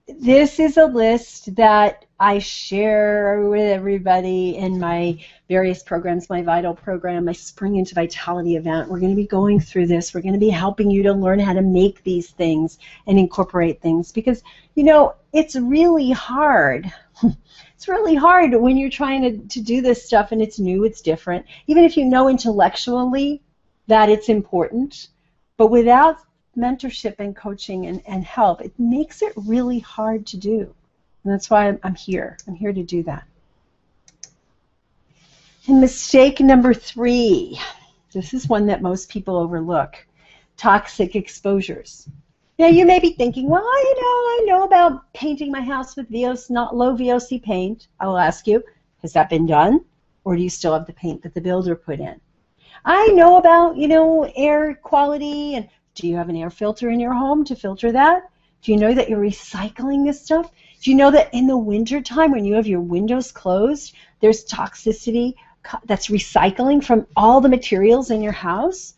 [SPEAKER 1] This is a list that I share with everybody in my various programs, my Vital program, my Spring into Vitality event. We're going to be going through this. We're going to be helping you to learn how to make these things and incorporate things because, you know, it's really hard. It's really hard when you're trying to do this stuff and it's new, it's different. Even if you know intellectually that it's important, but without mentorship and coaching and help, it makes it really hard to do. And that's why I'm here. I'm here to do that. And mistake number 3. This is one that most people overlook. Toxic exposures. Now you may be thinking, well, I know about painting my house with low VOC paint. I will ask you, has that been done? Or do you still have the paint that the builder put in? I know about, air quality, and do you have an air filter in your home to filter that? Do you know that you're recycling this stuff? Do you know that in the wintertime when you have your windows closed, there's toxicity that's recycling from all the materials in your house?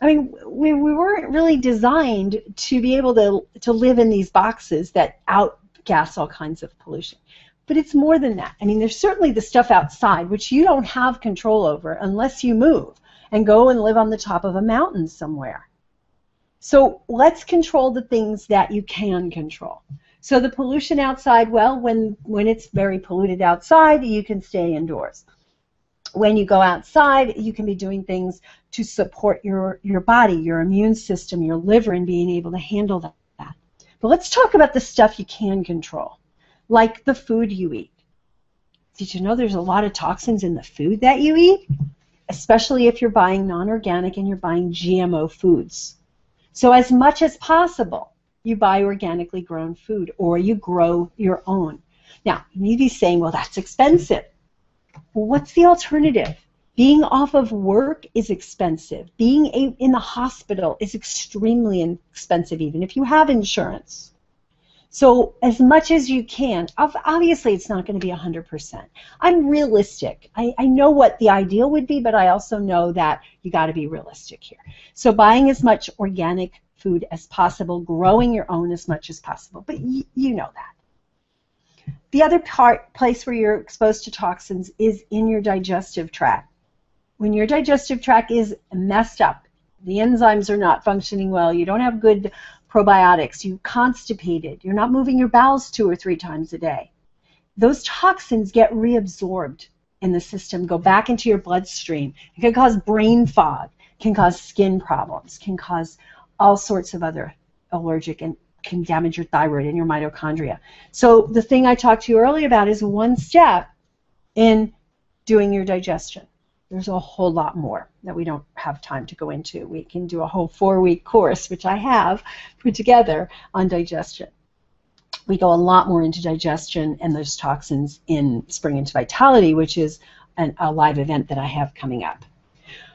[SPEAKER 1] I mean, we weren't really designed to be able to live in these boxes that outgas all kinds of pollution. But it's more than that. I mean, there's certainly the stuff outside, which you don't have control over unless you move and go and live on the top of a mountain somewhere. So let's control the things that you can control. So the pollution outside, well, when it's very polluted outside, you can stay indoors. when you go outside, you can be doing things to support your body, your immune system, your liver, and being able to handle that. But let's talk about the stuff you can control, like the food you eat. Did you know there's a lot of toxins in the food that you eat? Especially if you're buying non-organic and you're buying GMO foods. So as much as possible, you buy organically grown food or you grow your own. Now, you may be saying, well, that's expensive. Well, what's the alternative? Being off of work is expensive. Being in the hospital is extremely expensive, even if you have insurance. So as much as you can, obviously it's not going to be 100%. I'm realistic. I know what the ideal would be, but I also know that you got to be realistic here. So buying as much organic food as possible, growing your own as much as possible, but you know that. The other place where you're exposed to toxins is in your digestive tract. When your digestive tract is messed up, the enzymes are not functioning well, you don't have good probiotics, you're constipated, you're not moving your bowels 2 or 3 times a day, those toxins get reabsorbed in the system, go back into your bloodstream. It can cause brain fog, can cause skin problems, can cause all sorts of other allergic and can damage your thyroid and your mitochondria. So the thing I talked to you earlier about is one step in doing your digestion. There's a whole lot more that we don't have time to go into. We can do a whole 4-week course, which I have put together on digestion. We go a lot more into digestion and those toxins in Spring into Vitality, which is a live event that I have coming up.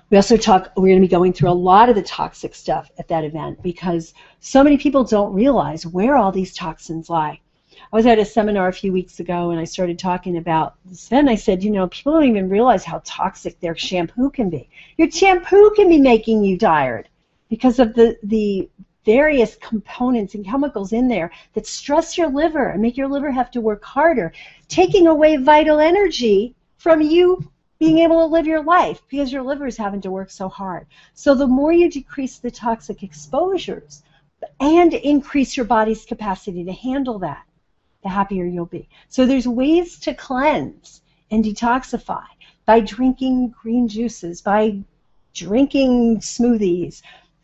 [SPEAKER 1] We also we're going to be going through a lot of the toxic stuff at that event because so many people don't realize where all these toxins lie. I was at a seminar a few weeks ago and I started talking about this event. I said, you know, people don't even realize how toxic their shampoo can be. Your shampoo can be making you tired because of the various components and chemicals in there that stress your liver and make your liver have to work harder, taking away vital energy from you being able to live your life because your liver is having to work so hard. So the more you decrease the toxic exposures and increase your body's capacity to handle that, the happier you'll be. So there's ways to cleanse and detoxify by drinking green juices, by drinking smoothies,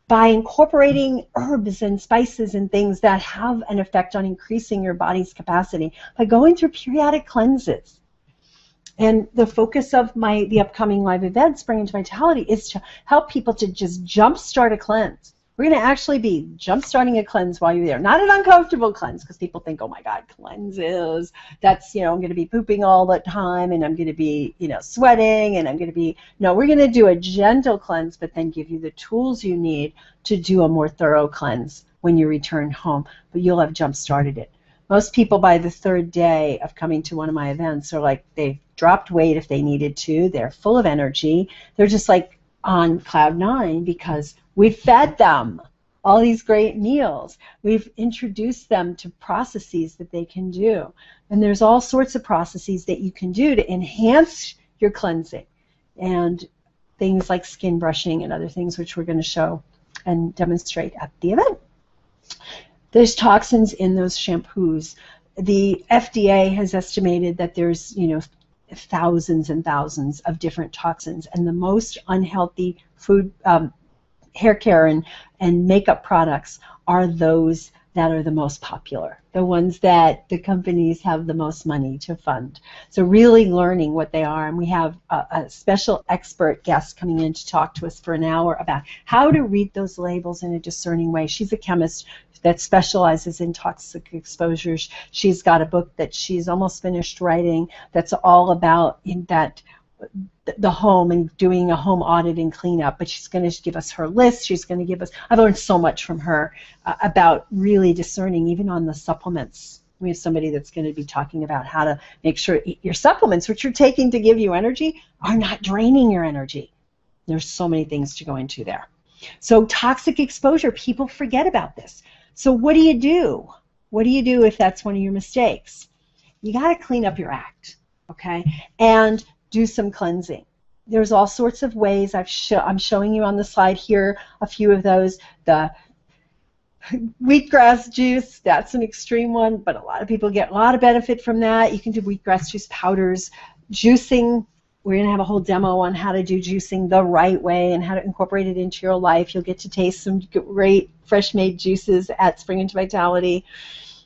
[SPEAKER 1] by incorporating herbs and spices and things that have an effect on increasing your body's capacity, by going through periodic cleanses. And the focus of the upcoming live event, Spring into Vitality, is to help people to just jumpstart a cleanse. We're going to actually be jump-starting a cleanse while you're there. Not an uncomfortable cleanse because people think, oh my God, cleanses, that's, you know, I'm going to be pooping all the time and I'm going to be, you know, sweating and I'm going to be, no, we're going to do a gentle cleanse but then give you the tools you need to do a more thorough cleanse when you return home. But you'll have jump-started it. Most people by the 3rd day of coming to one of my events are like, they've dropped weight if they needed to, they're full of energy, they're just like on cloud 9 because we've fed them all these great meals. We've introduced them to processes that they can do. And there's all sorts of processes that you can do to enhance your cleansing and things like skin brushing and other things which we're going to show and demonstrate at the event. There's toxins in those shampoos. The FDA has estimated that there's, you know, thousands and thousands of different toxins, and the most unhealthy food, hair care and makeup products are those that are the most popular, the ones that the companies have the most money to fund. So really learning what they are, and we have a special expert guest coming in to talk to us for an hour about how to read those labels in a discerning way. She's a chemist that specializes in toxic exposures. She's got a book that she's almost finished writing that's all about the home and doing a home audit and cleanup, but she's going to give us her list. She's going to give us, I've learned so much from her about really discerning even on the supplements. We have somebody that's going to be talking about how to make sure your supplements, which you're taking to give you energy, are not draining your energy. There's so many things to go into there. So toxic exposure, people forget about this. So what do you do? What do you do if that's one of your mistakes? You got to clean up your act, okay? And do some cleansing. There's all sorts of ways. I'm showing you on the slide here a few of those. The wheatgrass juice, that's an extreme one, but a lot of people get a lot of benefit from that. You can do wheatgrass juice powders. Juicing We're going to have a whole demo on how to do juicing the right way and how to incorporate it into your life. You'll get to taste some great fresh-made juices at Spring Into Vitality.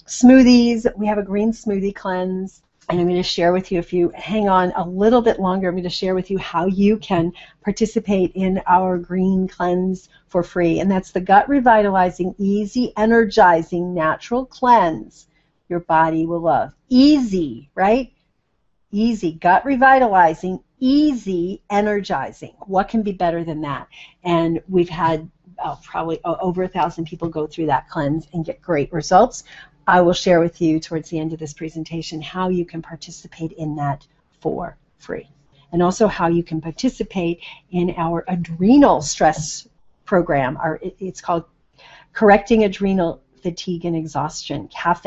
[SPEAKER 1] Smoothies. We have a green smoothie cleanse. And I'm going to share with you, if you hang on a little bit longer, I'm going to share with you how you can participate in our green cleanse for free. And that's the gut revitalizing, easy, energizing, natural cleanse your body will love. Easy, right? Easy, gut revitalizing, easy, energizing. What can be better than that? And we've had probably over 1,000 people go through that cleanse and get great results. I will share with you towards the end of this presentation how you can participate in that for free, and also how you can participate in our adrenal stress program. It's called Correcting Adrenal Fatigue and Exhaustion, CAFE.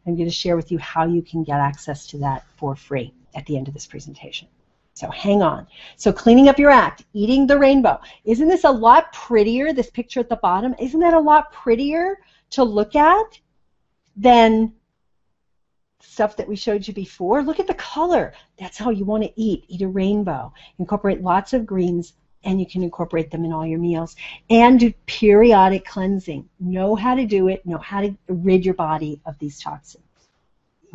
[SPEAKER 1] I'm going to share with you how you can get access to that for free at the end of this presentation. So hang on. So cleaning up your act, eating the rainbow. Isn't this a lot prettier, this picture at the bottom? Isn't that a lot prettier to look at than stuff that we showed you before? Look at the color. That's how you want to eat. Eat a rainbow. Incorporate lots of greens, and you can incorporate them in all your meals. And do periodic cleansing. Know how to do it. Know how to rid your body of these toxins.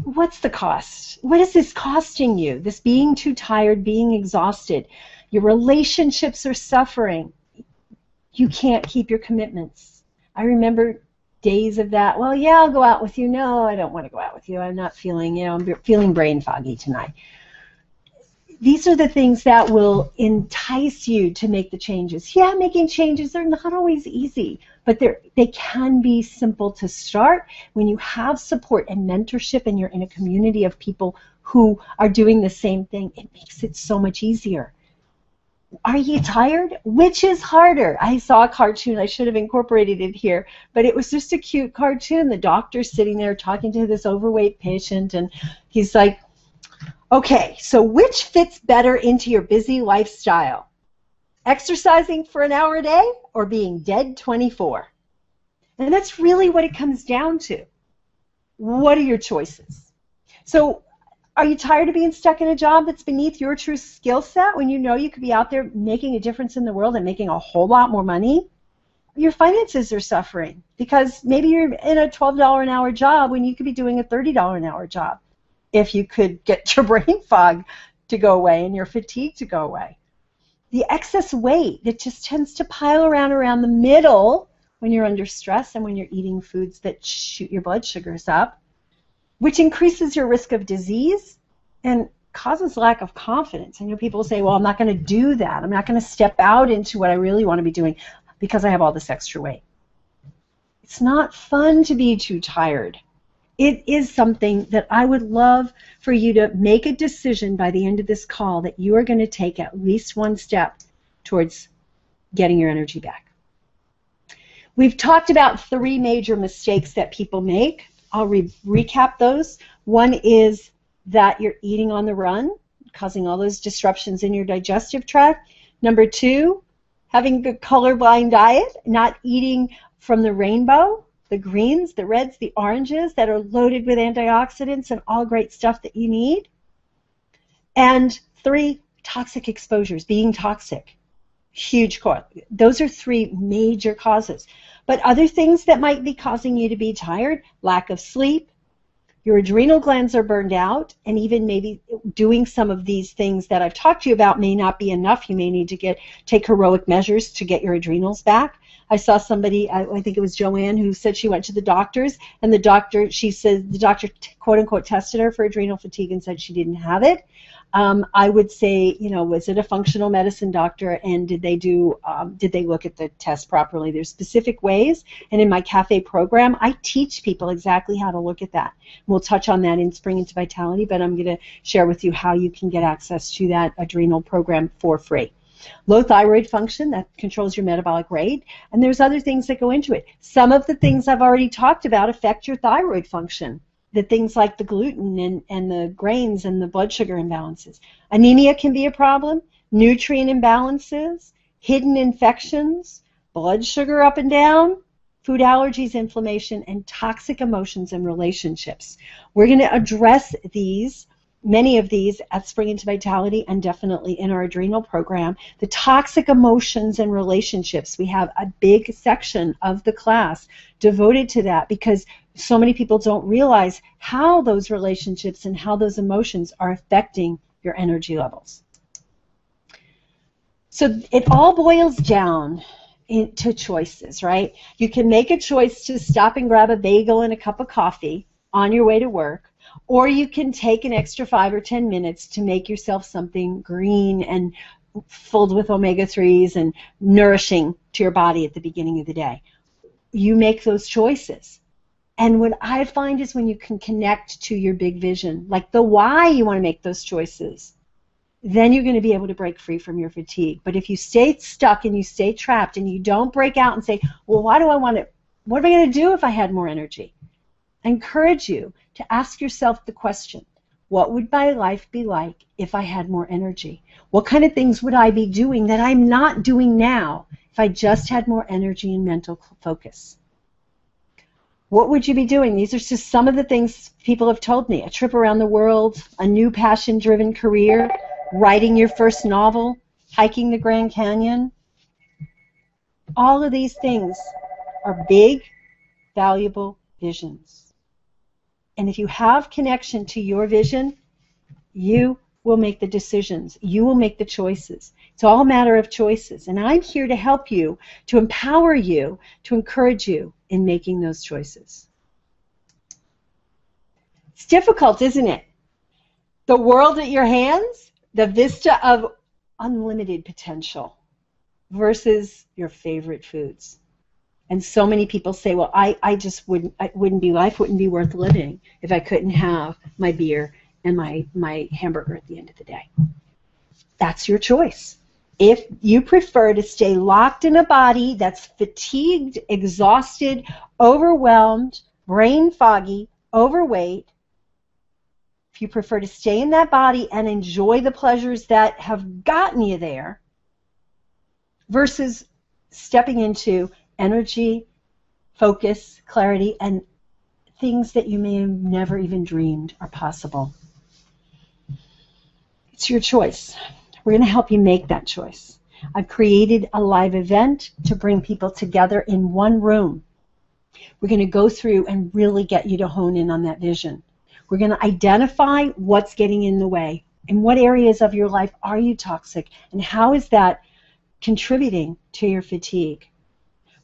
[SPEAKER 1] What's the cost? What is this costing you? This being too tired, being exhausted. Your relationships are suffering. You can't keep your commitments. I remember days of that. Well, yeah, I'll go out with you. No, I don't want to go out with you. I'm not feeling, I'm feeling brain foggy tonight. These are the things that will entice you to make the changes. Yeah, making changes, they're not always easy, but they can be simple to start when you have support and mentorship and you're in a community of people who are doing the same thing. It makes it so much easier. Are you tired? Which is harder? I saw a cartoon. I should have incorporated it here, but it was just a cute cartoon. The doctor's sitting there talking to this overweight patient, and he's like, okay, so which fits better into your busy lifestyle? Exercising for an hour a day or being dead 24? And that's really what it comes down to. What are your choices? So are you tired of being stuck in a job that's beneath your true skill set when you know you could be out there making a difference in the world and making a whole lot more money? Your finances are suffering because maybe you're in a $12 an hour job when you could be doing a $30 an hour job if you could get your brain fog to go away and your fatigue to go away. The excess weight that just tends to pile around the middle when you're under stress and when you're eating foods that shoot your blood sugars up, which increases your risk of disease and causes lack of confidence. I know people say, well, I'm not going to do that. I'm not going to step out into what I really want to be doing because I have all this extra weight. It's not fun to be too tired. It is something that I would love for you to make a decision by the end of this call that you are going to take at least one step towards getting your energy back. We've talked about 3 major mistakes that people make. I'll recap those. One is that you're eating on the run, causing all those disruptions in your digestive tract. Number 2, having a colorblind diet, not eating from the rainbow, the greens, the reds, the oranges that are loaded with antioxidants and all great stuff that you need. And 3, toxic exposures, being toxic. Huge cause. Those are 3 major causes. But other things that might be causing you to be tired, lack of sleep, your adrenal glands are burned out, and even maybe doing some of these things that I've talked to you about may not be enough. You may need to take heroic measures to get your adrenals back. I saw somebody, I think it was Joanne, who said she went to the doctors, and the doctor quote unquote tested her for adrenal fatigue and said she didn't have it. I would say, was it a functional medicine doctor, and did they look at the test properly? There's specific ways, and in my CAFE program, I teach people exactly how to look at that. We'll touch on that in Spring Into Vitality, but I'm going to share with you how you can get access to that adrenal program for free. Low thyroid function, that controls your metabolic rate, and there's other things that go into it. Some of the things I've already talked about affect your thyroid function. The things like the gluten and the grains and the blood sugar imbalances. Anemia can be a problem, nutrient imbalances, hidden infections, blood sugar up and down, food allergies, inflammation, and toxic emotions and relationships. We're going to address these many of these at Spring into Vitality and definitely in our adrenal program. The toxic emotions and relationships, we have a big section of the class devoted to that because so many people don't realize how those relationships and how those emotions are affecting your energy levels. So it all boils down into choices, right? You can make a choice to stop and grab a bagel and a cup of coffee on your way to work, or you can take an extra 5 or 10 minutes to make yourself something green and filled with omega-3s and nourishing to your body at the beginning of the day. You make those choices. And what I find is when you can connect to your big vision, like the why you want to make those choices, then you're going to be able to break free from your fatigue. But if you stay stuck and you stay trapped and you don't break out and say, well, why do I want it? What am I going to do if I had more energy? I encourage you to ask yourself the question, what would my life be like if I had more energy? What kind of things would I be doing that I'm not doing now if I just had more energy and mental focus? What would you be doing? These are just some of the things people have told me. A trip around the world, a new passion-driven career, writing your first novel, hiking the Grand Canyon. All of these things are big, valuable visions. And if you have connection to your vision, you will make the decisions. You will make the choices. It's all a matter of choices. And I'm here to help you, to empower you, to encourage you in making those choices. It's difficult, isn't it? The world at your hands, the vista of unlimited potential versus your favorite foods. And so many people say, well, I just wouldn't, life wouldn't be worth living if I couldn't have my beer and my hamburger at the end of the day. That's your choice. If you prefer to stay locked in a body that's fatigued, exhausted, overwhelmed, brain foggy, overweight, if you prefer to stay in that body and enjoy the pleasures that have gotten you there versus stepping into energy, focus, clarity, and things that you may have never even dreamed are possible. It's your choice. We're going to help you make that choice. I've created a live event to bring people together in one room. We're going to go through and really get you to hone in on that vision. We're going to identify what's getting in the way. In what areas of your life are you toxic? And how is that contributing to your fatigue?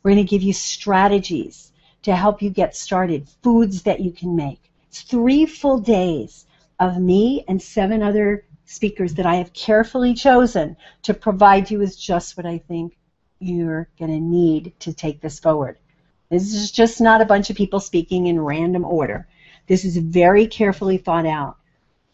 [SPEAKER 1] We're going to give you strategies to help you get started, foods that you can make. It's 3 full days of me and 7 other speakers that I have carefully chosen to provide you with just what I think you're going to need to take this forward. This is just not a bunch of people speaking in random order. This is very carefully thought out.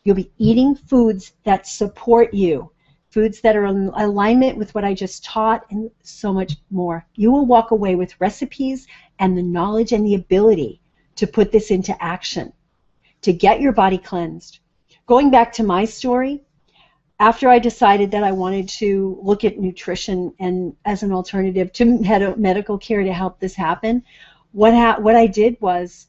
[SPEAKER 1] You'll be eating foods that support you, foods that are in alignment with what I just taught, and so much more. You will walk away with recipes and the knowledge and the ability to put this into action, to get your body cleansed. Going back to my story, after I decided that I wanted to look at nutrition and as an alternative to medical care to help this happen, what I did was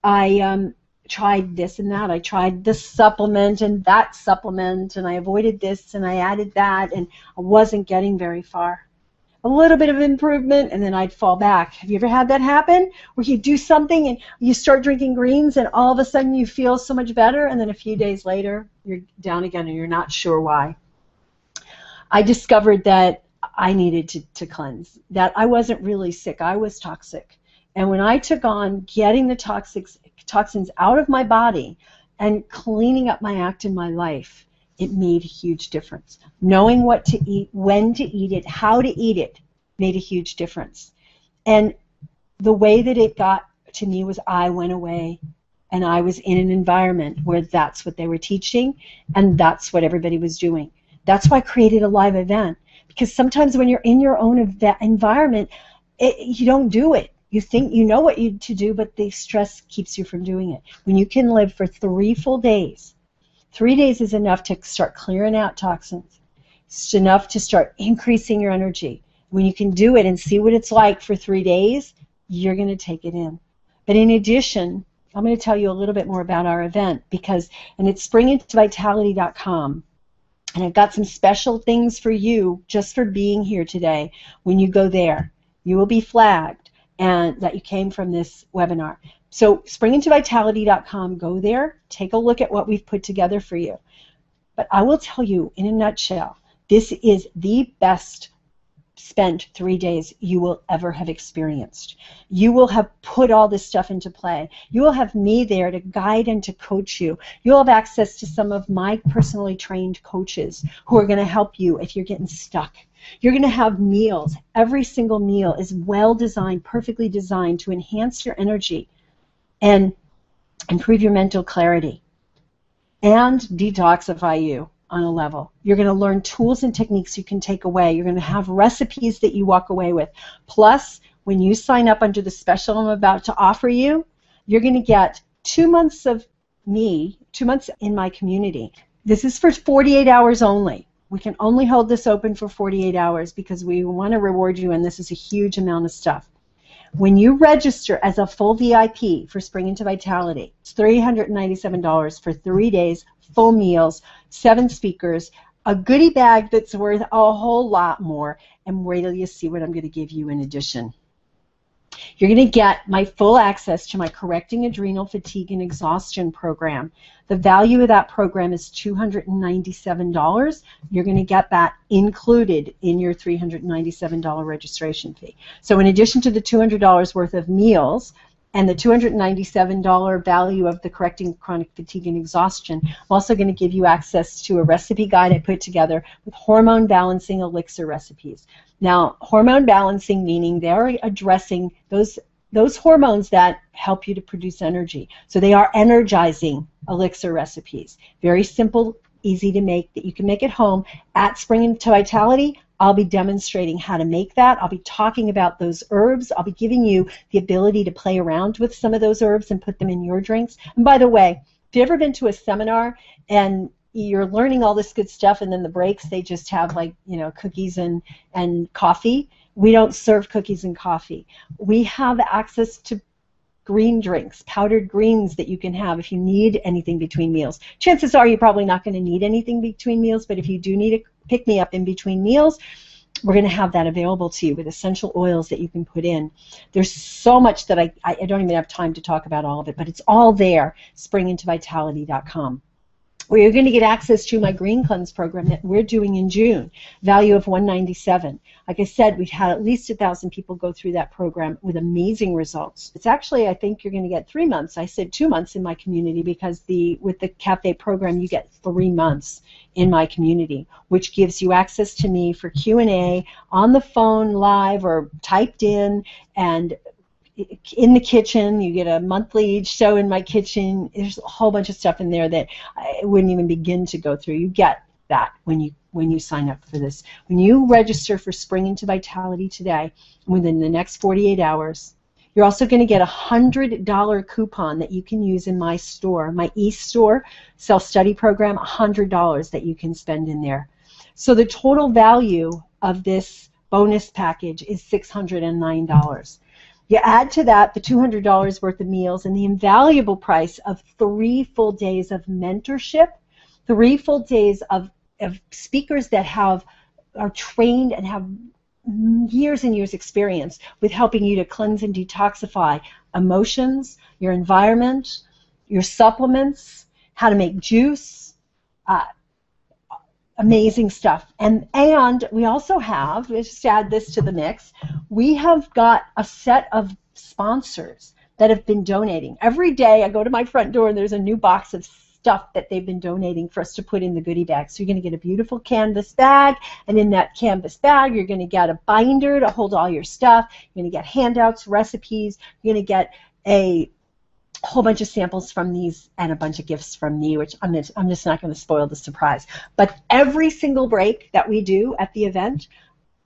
[SPEAKER 1] I tried this and that. I tried this supplement and that supplement, and I avoided this and I added that, and I wasn't getting very far. A little bit of improvement, and then I'd fall back. Have you ever had that happen? Where you do something and you start drinking greens, and all of a sudden you feel so much better, and then a few days later you're down again and you're not sure why. I discovered that I needed to cleanse, that I wasn't really sick. I was toxic. And when I took on getting the toxins out of my body and cleaning up my act in my life, it made a huge difference. Knowing what to eat, when to eat it, how to eat it, made a huge difference. And the way that it got to me was I went away and I was in an environment where that's what they were teaching and that's what everybody was doing. That's why I created a live event, because sometimes when you're in your own environment, you don't do it. You think you know what to do, but the stress keeps you from doing it. When you can live for 3 full days, 3 days is enough to start clearing out toxins. It's enough to start increasing your energy. When you can do it and see what it's like for 3 days, you're going to take it in. But in addition, I'm going to tell you a little bit more about our event and it's springintovitality.com. And I've got some special things for you just for being here today. When you go there, you will be flagged and that you came from this webinar. So springintovitality.com, go there, take a look at what we've put together for you. But I will tell you in a nutshell, this is the best spent 3 days you will ever have experienced. You will have put all this stuff into play. You will have me there to guide and to coach you. You'll have access to some of my personally trained coaches who are going to help you if you're getting stuck. You're going to have meals. Every single meal is well designed, perfectly designed to enhance your energy and improve your mental clarity and detoxify you on a level. You're going to learn tools and techniques you can take away. You're going to have recipes that you walk away with. Plus, when you sign up under the special I'm about to offer you, you're going to get 2 months of me, 2 months in my community. This is for 48 hours only. We can only hold this open for 48 hours because we want to reward you, and this is a huge amount of stuff. When you register as a full VIP for Spring Into Vitality, it's $397 for 3 days, full meals, 7 speakers, a goodie bag that's worth a whole lot more, and wait till you see what I'm going to give you in addition. You're going to get my full access to my Correcting Adrenal Fatigue and Exhaustion program. The value of that program is $297. You're going to get that included in your $397 registration fee. So in addition to the $200 worth of meals and the $297 value of the Correcting Chronic Fatigue and Exhaustion, I'm also going to give you access to a recipe guide I put together with hormone balancing elixir recipes. Now, hormone balancing meaning they're addressing those hormones that help you to produce energy. So they are energizing elixir recipes. Very simple, easy to make, that you can make at home. At Spring Into Vitality, I'll be demonstrating how to make that. I'll be talking about those herbs. I'll be giving you the ability to play around with some of those herbs and put them in your drinks. And by the way, if you've ever been to a seminar and you're learning all this good stuff, and then the breaks, they just have, like, you know, cookies and coffee. We don't serve cookies and coffee. We have access to green drinks, powdered greens that you can have if you need anything between meals. Chances are you're probably not going to need anything between meals, but if you do need a pick-me-up in between meals, we're going to have that available to you with essential oils that you can put in. There's so much that I don't even have time to talk about all of it, but it's all there, springintovitality.com. Where you're going to get access to my Green Cleanse program that we're doing in June, value of $197. Like I said, we've had at least 1,000 people go through that program with amazing results. It's actually, I think you're going to get 3 months. I said 2 months in my community because with the Cafe program, you get 3 months in my community, which gives you access to me for Q&A on the phone, live, or typed in, and in the kitchen. You get a monthly show in my kitchen. There's a whole bunch of stuff in there that I wouldn't even begin to go through. You get that when you sign up for this. When you register for Spring Into Vitality today, within the next 48 hours, you're also going to get a $100 coupon that you can use in my store, my e-store self-study program, $100 that you can spend in there. So the total value of this bonus package is $609. You add to that the $200 worth of meals and the invaluable price of 3 full days of mentorship, 3 full days of speakers that are trained and have years and years experience with helping you to cleanse and detoxify emotions, your environment, your supplements, how to make juice, amazing stuff. And we also have, let's just add this to the mix, we have got a set of sponsors that have been donating. Every day I go to my front door and there's a new box of stuff that they've been donating for us to put in the goodie bag. So you're going to get a beautiful canvas bag, and in that canvas bag you're going to get a binder to hold all your stuff. You're going to get handouts, recipes. You're going to get a whole bunch of samples from these and a bunch of gifts from me, which I'm just not going to spoil the surprise. But every single break that we do at the event,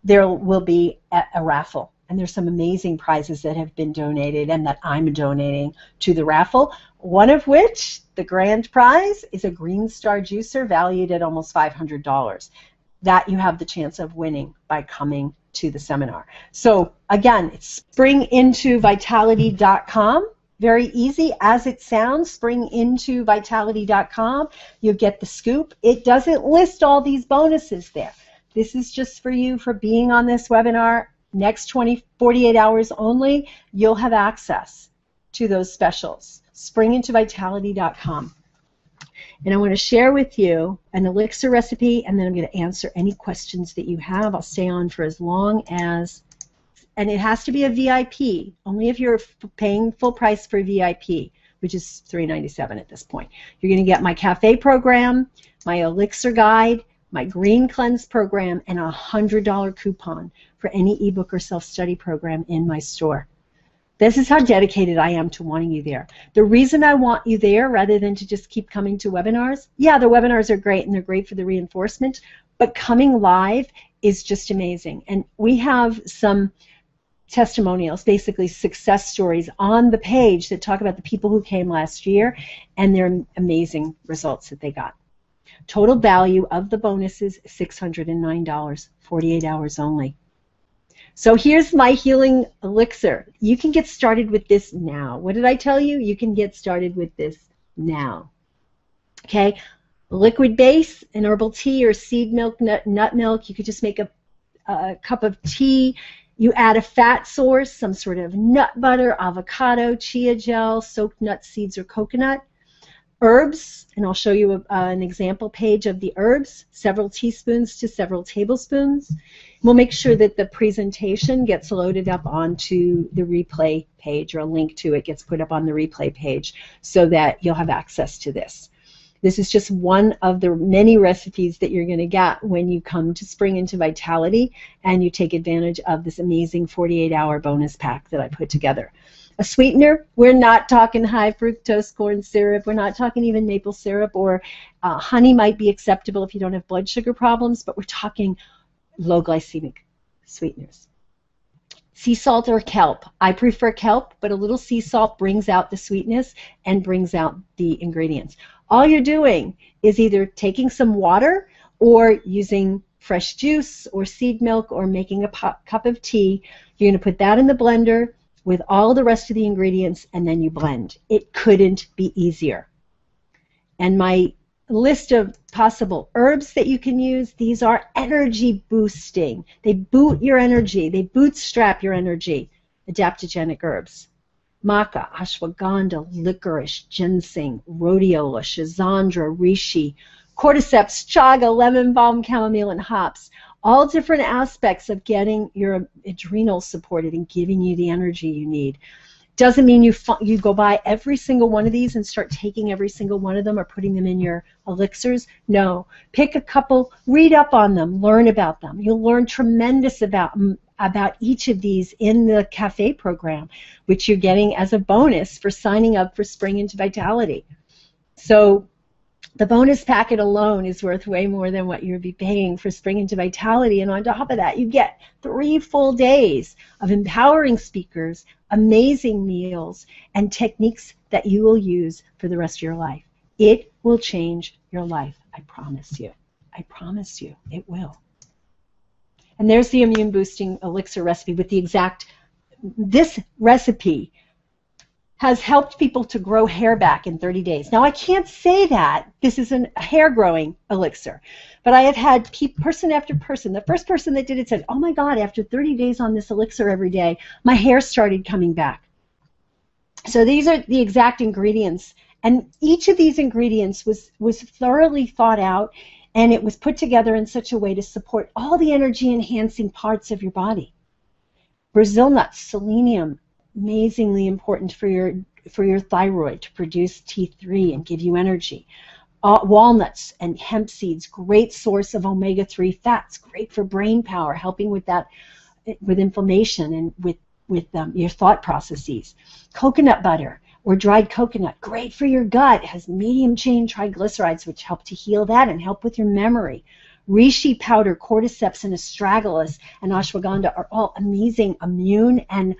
[SPEAKER 1] there will be a raffle. And there's some amazing prizes that have been donated and that I'm donating to the raffle, one of which, the grand prize, is a Green Star juicer valued at almost $500. That you have the chance of winning by coming to the seminar. So again, it's springintovitality.com. Very easy as it sounds. springintovitality.com. You'll get the scoop. It doesn't list all these bonuses there. This is just for you for being on this webinar. Next 48 hours only, you'll have access to those specials. springintovitality.com. And I want to share with you an elixir recipe, and then I'm going to answer any questions that you have. I'll stay on for as long as, and it has to be a VIP, only if you're paying full price for VIP, which is $3.97 at this point. You're going to get my cafe program, my elixir guide, my green cleanse program, and a $100 coupon for any ebook or self-study program in my store. This is how dedicated I am to wanting you there. The reason I want you there rather than to just keep coming to webinars, yeah, the webinars are great and they're great for the reinforcement, but coming live is just amazing. And we have some testimonials, basically success stories on the page that talk about the people who came last year and their amazing results that they got. Total value of the bonuses, $609, 48 hours only. So here's my healing elixir. You can get started with this now. What did I tell you? You can get started with this now. Okay, liquid base, an herbal tea or seed milk, nut milk. You could just make a cup of tea. You add a fat source, some sort of nut butter, avocado, chia gel, soaked nut seeds, or coconut. Herbs, and I'll show you an example page of the herbs, several teaspoons to several tablespoons. We'll make sure that the presentation gets loaded up onto the replay page, or a link to it gets put up on the replay page so that you'll have access to this. This is just one of the many recipes that you're going to get when you come to Spring Into Vitality and you take advantage of this amazing 48-hour bonus pack that I put together. A sweetener, we're not talking high fructose corn syrup, we're not talking even maple syrup, or honey might be acceptable if you don't have blood sugar problems, but we're talking low glycemic sweeteners. Sea salt or kelp. I prefer kelp, but a little sea salt brings out the sweetness and brings out the ingredients. All you're doing is either taking some water or using fresh juice or seed milk or making a cup of tea. You're going to put that in the blender with all the rest of the ingredients, and then you blend. It couldn't be easier. And my list of possible herbs that you can use, these are energy boosting. They boot your energy. They bootstrap your energy. Adaptogenic herbs. Maca, ashwagandha, licorice, ginseng, rhodiola, schizandra, reishi, cordyceps, chaga, lemon balm, chamomile, and hops. All different aspects of getting your adrenals supported and giving you the energy you need. Doesn't mean you go buy every single one of these and start taking every single one of them or putting them in your elixirs. No. Pick a couple, read up on them, learn about them. You'll learn tremendous about each of these in the cafe program, which you're getting as a bonus for signing up for Spring Into Vitality. So the bonus packet alone is worth way more than what you'll be paying for Spring Into Vitality, and on top of that, you get 3 full days of empowering speakers, amazing meals, and techniques that you will use for the rest of your life. It will change your life, I promise you. I promise you, it will. And there's the immune boosting elixir recipe with the exact, this recipe has helped people to grow hair back in 30 days. Now, I can't say that this is a hair growing elixir, but I have had person after person. The first person that did it said, oh my God, after 30 days on this elixir every day, my hair started coming back. So these are the exact ingredients, and each of these ingredients was thoroughly thought out, and it was put together in such a way to support all the energy enhancing parts of your body. Brazil nuts, selenium, amazingly important for your thyroid to produce T3 and give you energy. Walnuts and hemp seeds, great source of omega-3 fats, great for brain power, helping with that, with inflammation and with your thought processes. Coconut butter or dried coconut, great for your gut, has medium chain triglycerides which help to heal that and help with your memory. Reishi powder, cordyceps, and astragalus and ashwagandha are all amazing immune and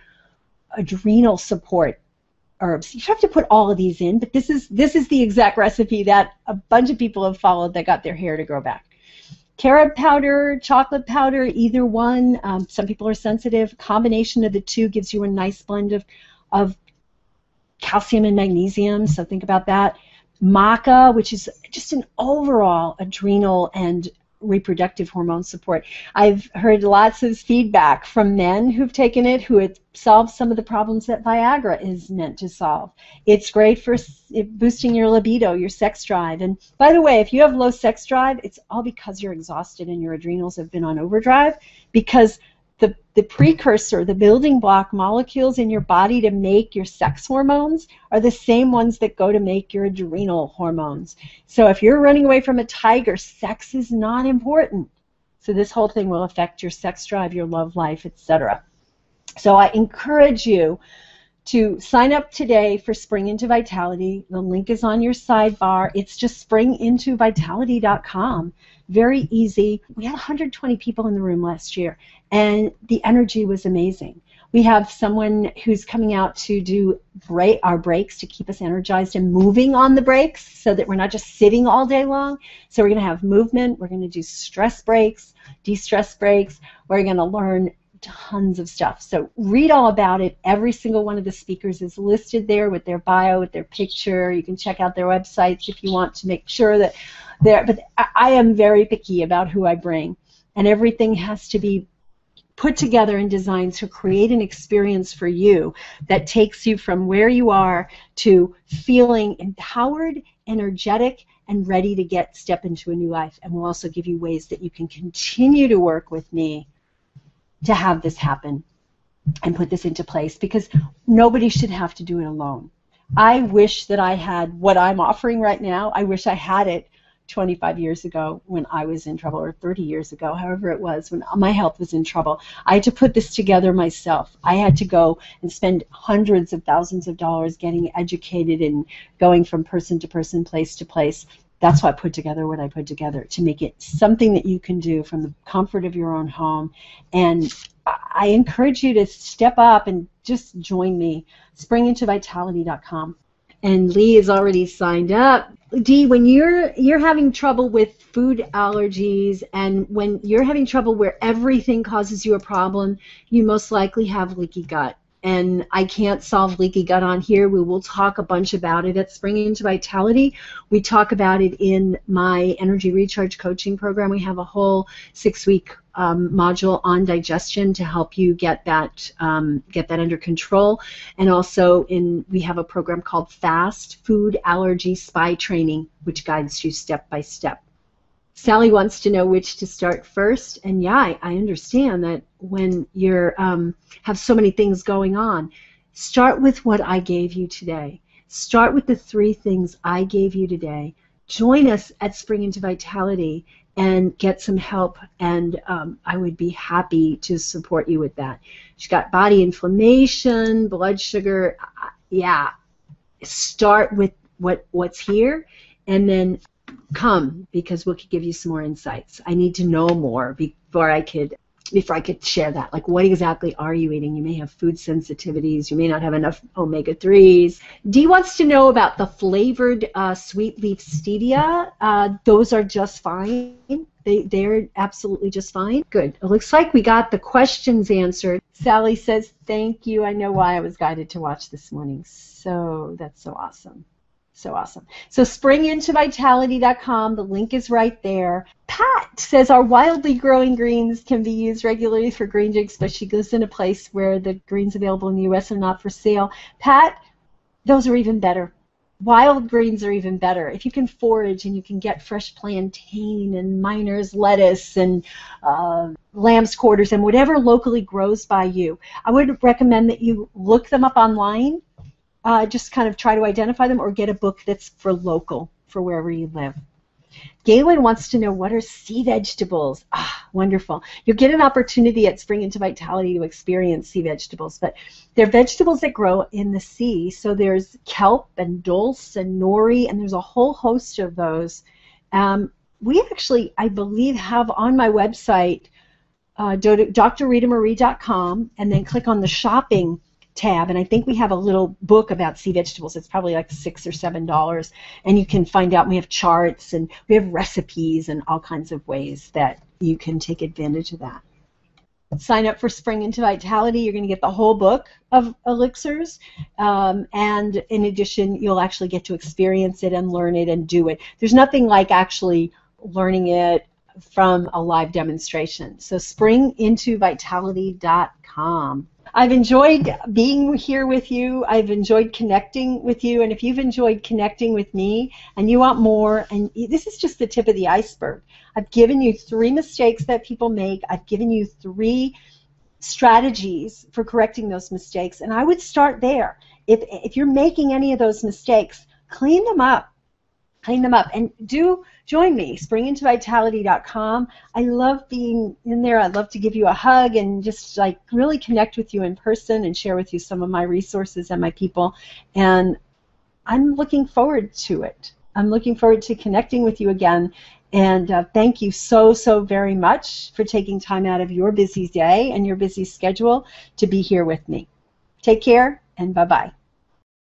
[SPEAKER 1] adrenal support herbs. You have to put all of these in, but this is the exact recipe that a bunch of people have followed that got their hair to grow back. Carob powder, chocolate powder, either one. Some people are sensitive. A combination of the two gives you a nice blend of calcium and magnesium, so think about that. Maca, which is just an overall adrenal and reproductive hormone support. I've heard lots of feedback from men who've taken it who it solves some of the problems that Viagra is meant to solve. It's great for boosting your libido, your sex drive. And by the way, if you have low sex drive, it's all because you're exhausted and your adrenals have been on overdrive, because the precursor, the building block molecules in your body to make your sex hormones are the same ones that go to make your adrenal hormones. So if you're running away from a tiger, sex is not important. So this whole thing will affect your sex drive, your love life, etc. So I encourage you to sign up today for Spring Into Vitality. The link is on your sidebar. It's just springintovitality.com. Very easy. We had 120 people in the room last year, and the energy was amazing. We have someone who's coming out to do our breaks to keep us energized and moving on the breaks so that we're not just sitting all day long. So we're going to have movement. We're going to do stress breaks, de-stress breaks. We're going to learn tons of stuff. So read all about it. Every single one of the speakers is listed there with their bio, with their picture. You can check out their websites if you want to make sure that but I am very picky about who I bring, and everything has to be put together and designed to create an experience for you that takes you from where you are to feeling empowered, energetic, and ready to step into a new life. And we'll also give you ways that you can continue to work with me to have this happen and put this into place, because nobody should have to do it alone. I wish that I had what I'm offering right now. I wish I had it 25 years ago when I was in trouble, or 30 years ago, however it was, when my health was in trouble. I had to put this together myself. I had to go and spend hundreds of thousands of dollars getting educated and going from person to person, place to place. That's why I put together what I put together, to make it something that you can do from the comfort of your own home. And I encourage you to step up and just join me, springintovitality.com. And Lee is already signed up. Dee, when you're having trouble with food allergies, and when you're having trouble where everything causes you a problem, you most likely have leaky gut. And I can't solve leaky gut on here. We will talk a bunch about it at Spring Into Vitality. We talk about it in my Energy Recharge coaching program. We have a whole 6-week module on digestion to help you get that under control. And also we have a program called FAST, Food Allergy Spy Training, which guides you step by step. Sally wants to know which to start first, and yeah, I understand that when you're have so many things going on. Start with what I gave you today. Start with the 3 things I gave you today. Join us at Spring Into Vitality and get some help, and I would be happy to support you with that. She's got body inflammation, blood sugar. Yeah, start with what's here, and then come, because we'll give you some more insights. I need to know more before I could share that. Like, what exactly are you eating? You may have food sensitivities. You may not have enough omega-3s. Dee wants to know about the flavored sweet leaf stevia. Those are just fine. They're absolutely just fine. Good. It looks like we got the questions answered. Sally says, thank you. I know why I was guided to watch this morning. So that's so awesome. So awesome. So springintovitality.com, the link is right there. Pat says our wildly growing greens can be used regularly for green drinks, but she lives in a place where the greens available in the U.S. are not for sale. Pat, those are even better. Wild greens are even better. If you can forage and you can get fresh plantain and miner's lettuce and lamb's quarters and whatever locally grows by you, I would recommend that you look them up online. Just kind of try to identify them, or get a book that's for local, for wherever you live. Galen wants to know, what are sea vegetables? Wonderful. You'll get an opportunity at Spring Into Vitality to experience sea vegetables, but they're vegetables that grow in the sea. So there's kelp and dulse and nori, and there's a whole host of those. We actually, I believe, have on my website, drritamarie.com, and then click on the shopping tab, and I think we have a little book about sea vegetables. It's probably like $6 or $7, and you can find out. We have charts, and we have recipes, and all kinds of ways that you can take advantage of that. sign up for Spring into Vitality, you're going to get the whole book of elixirs, and in addition, you'll actually get to experience it and learn it and do it. There's nothing like actually learning it from a live demonstration. So springintovitality.com. I've enjoyed being here with you. I've enjoyed connecting with you. And if you've enjoyed connecting with me and you want more, and this is just the tip of the iceberg. I've given you 3 mistakes that people make. I've given you 3 strategies for correcting those mistakes. And I would start there. If you're making any of those mistakes, clean them up. Clean them up. And do join me, springintovitality.com. I love being in there. I'd love to give you a hug and just like really connect with you in person and share with you some of my resources and my people. And I'm looking forward to it. I'm looking forward to connecting with you again. And thank you so, so very much for taking time out of your busy day and your busy schedule to be here with me. Take care and bye-bye.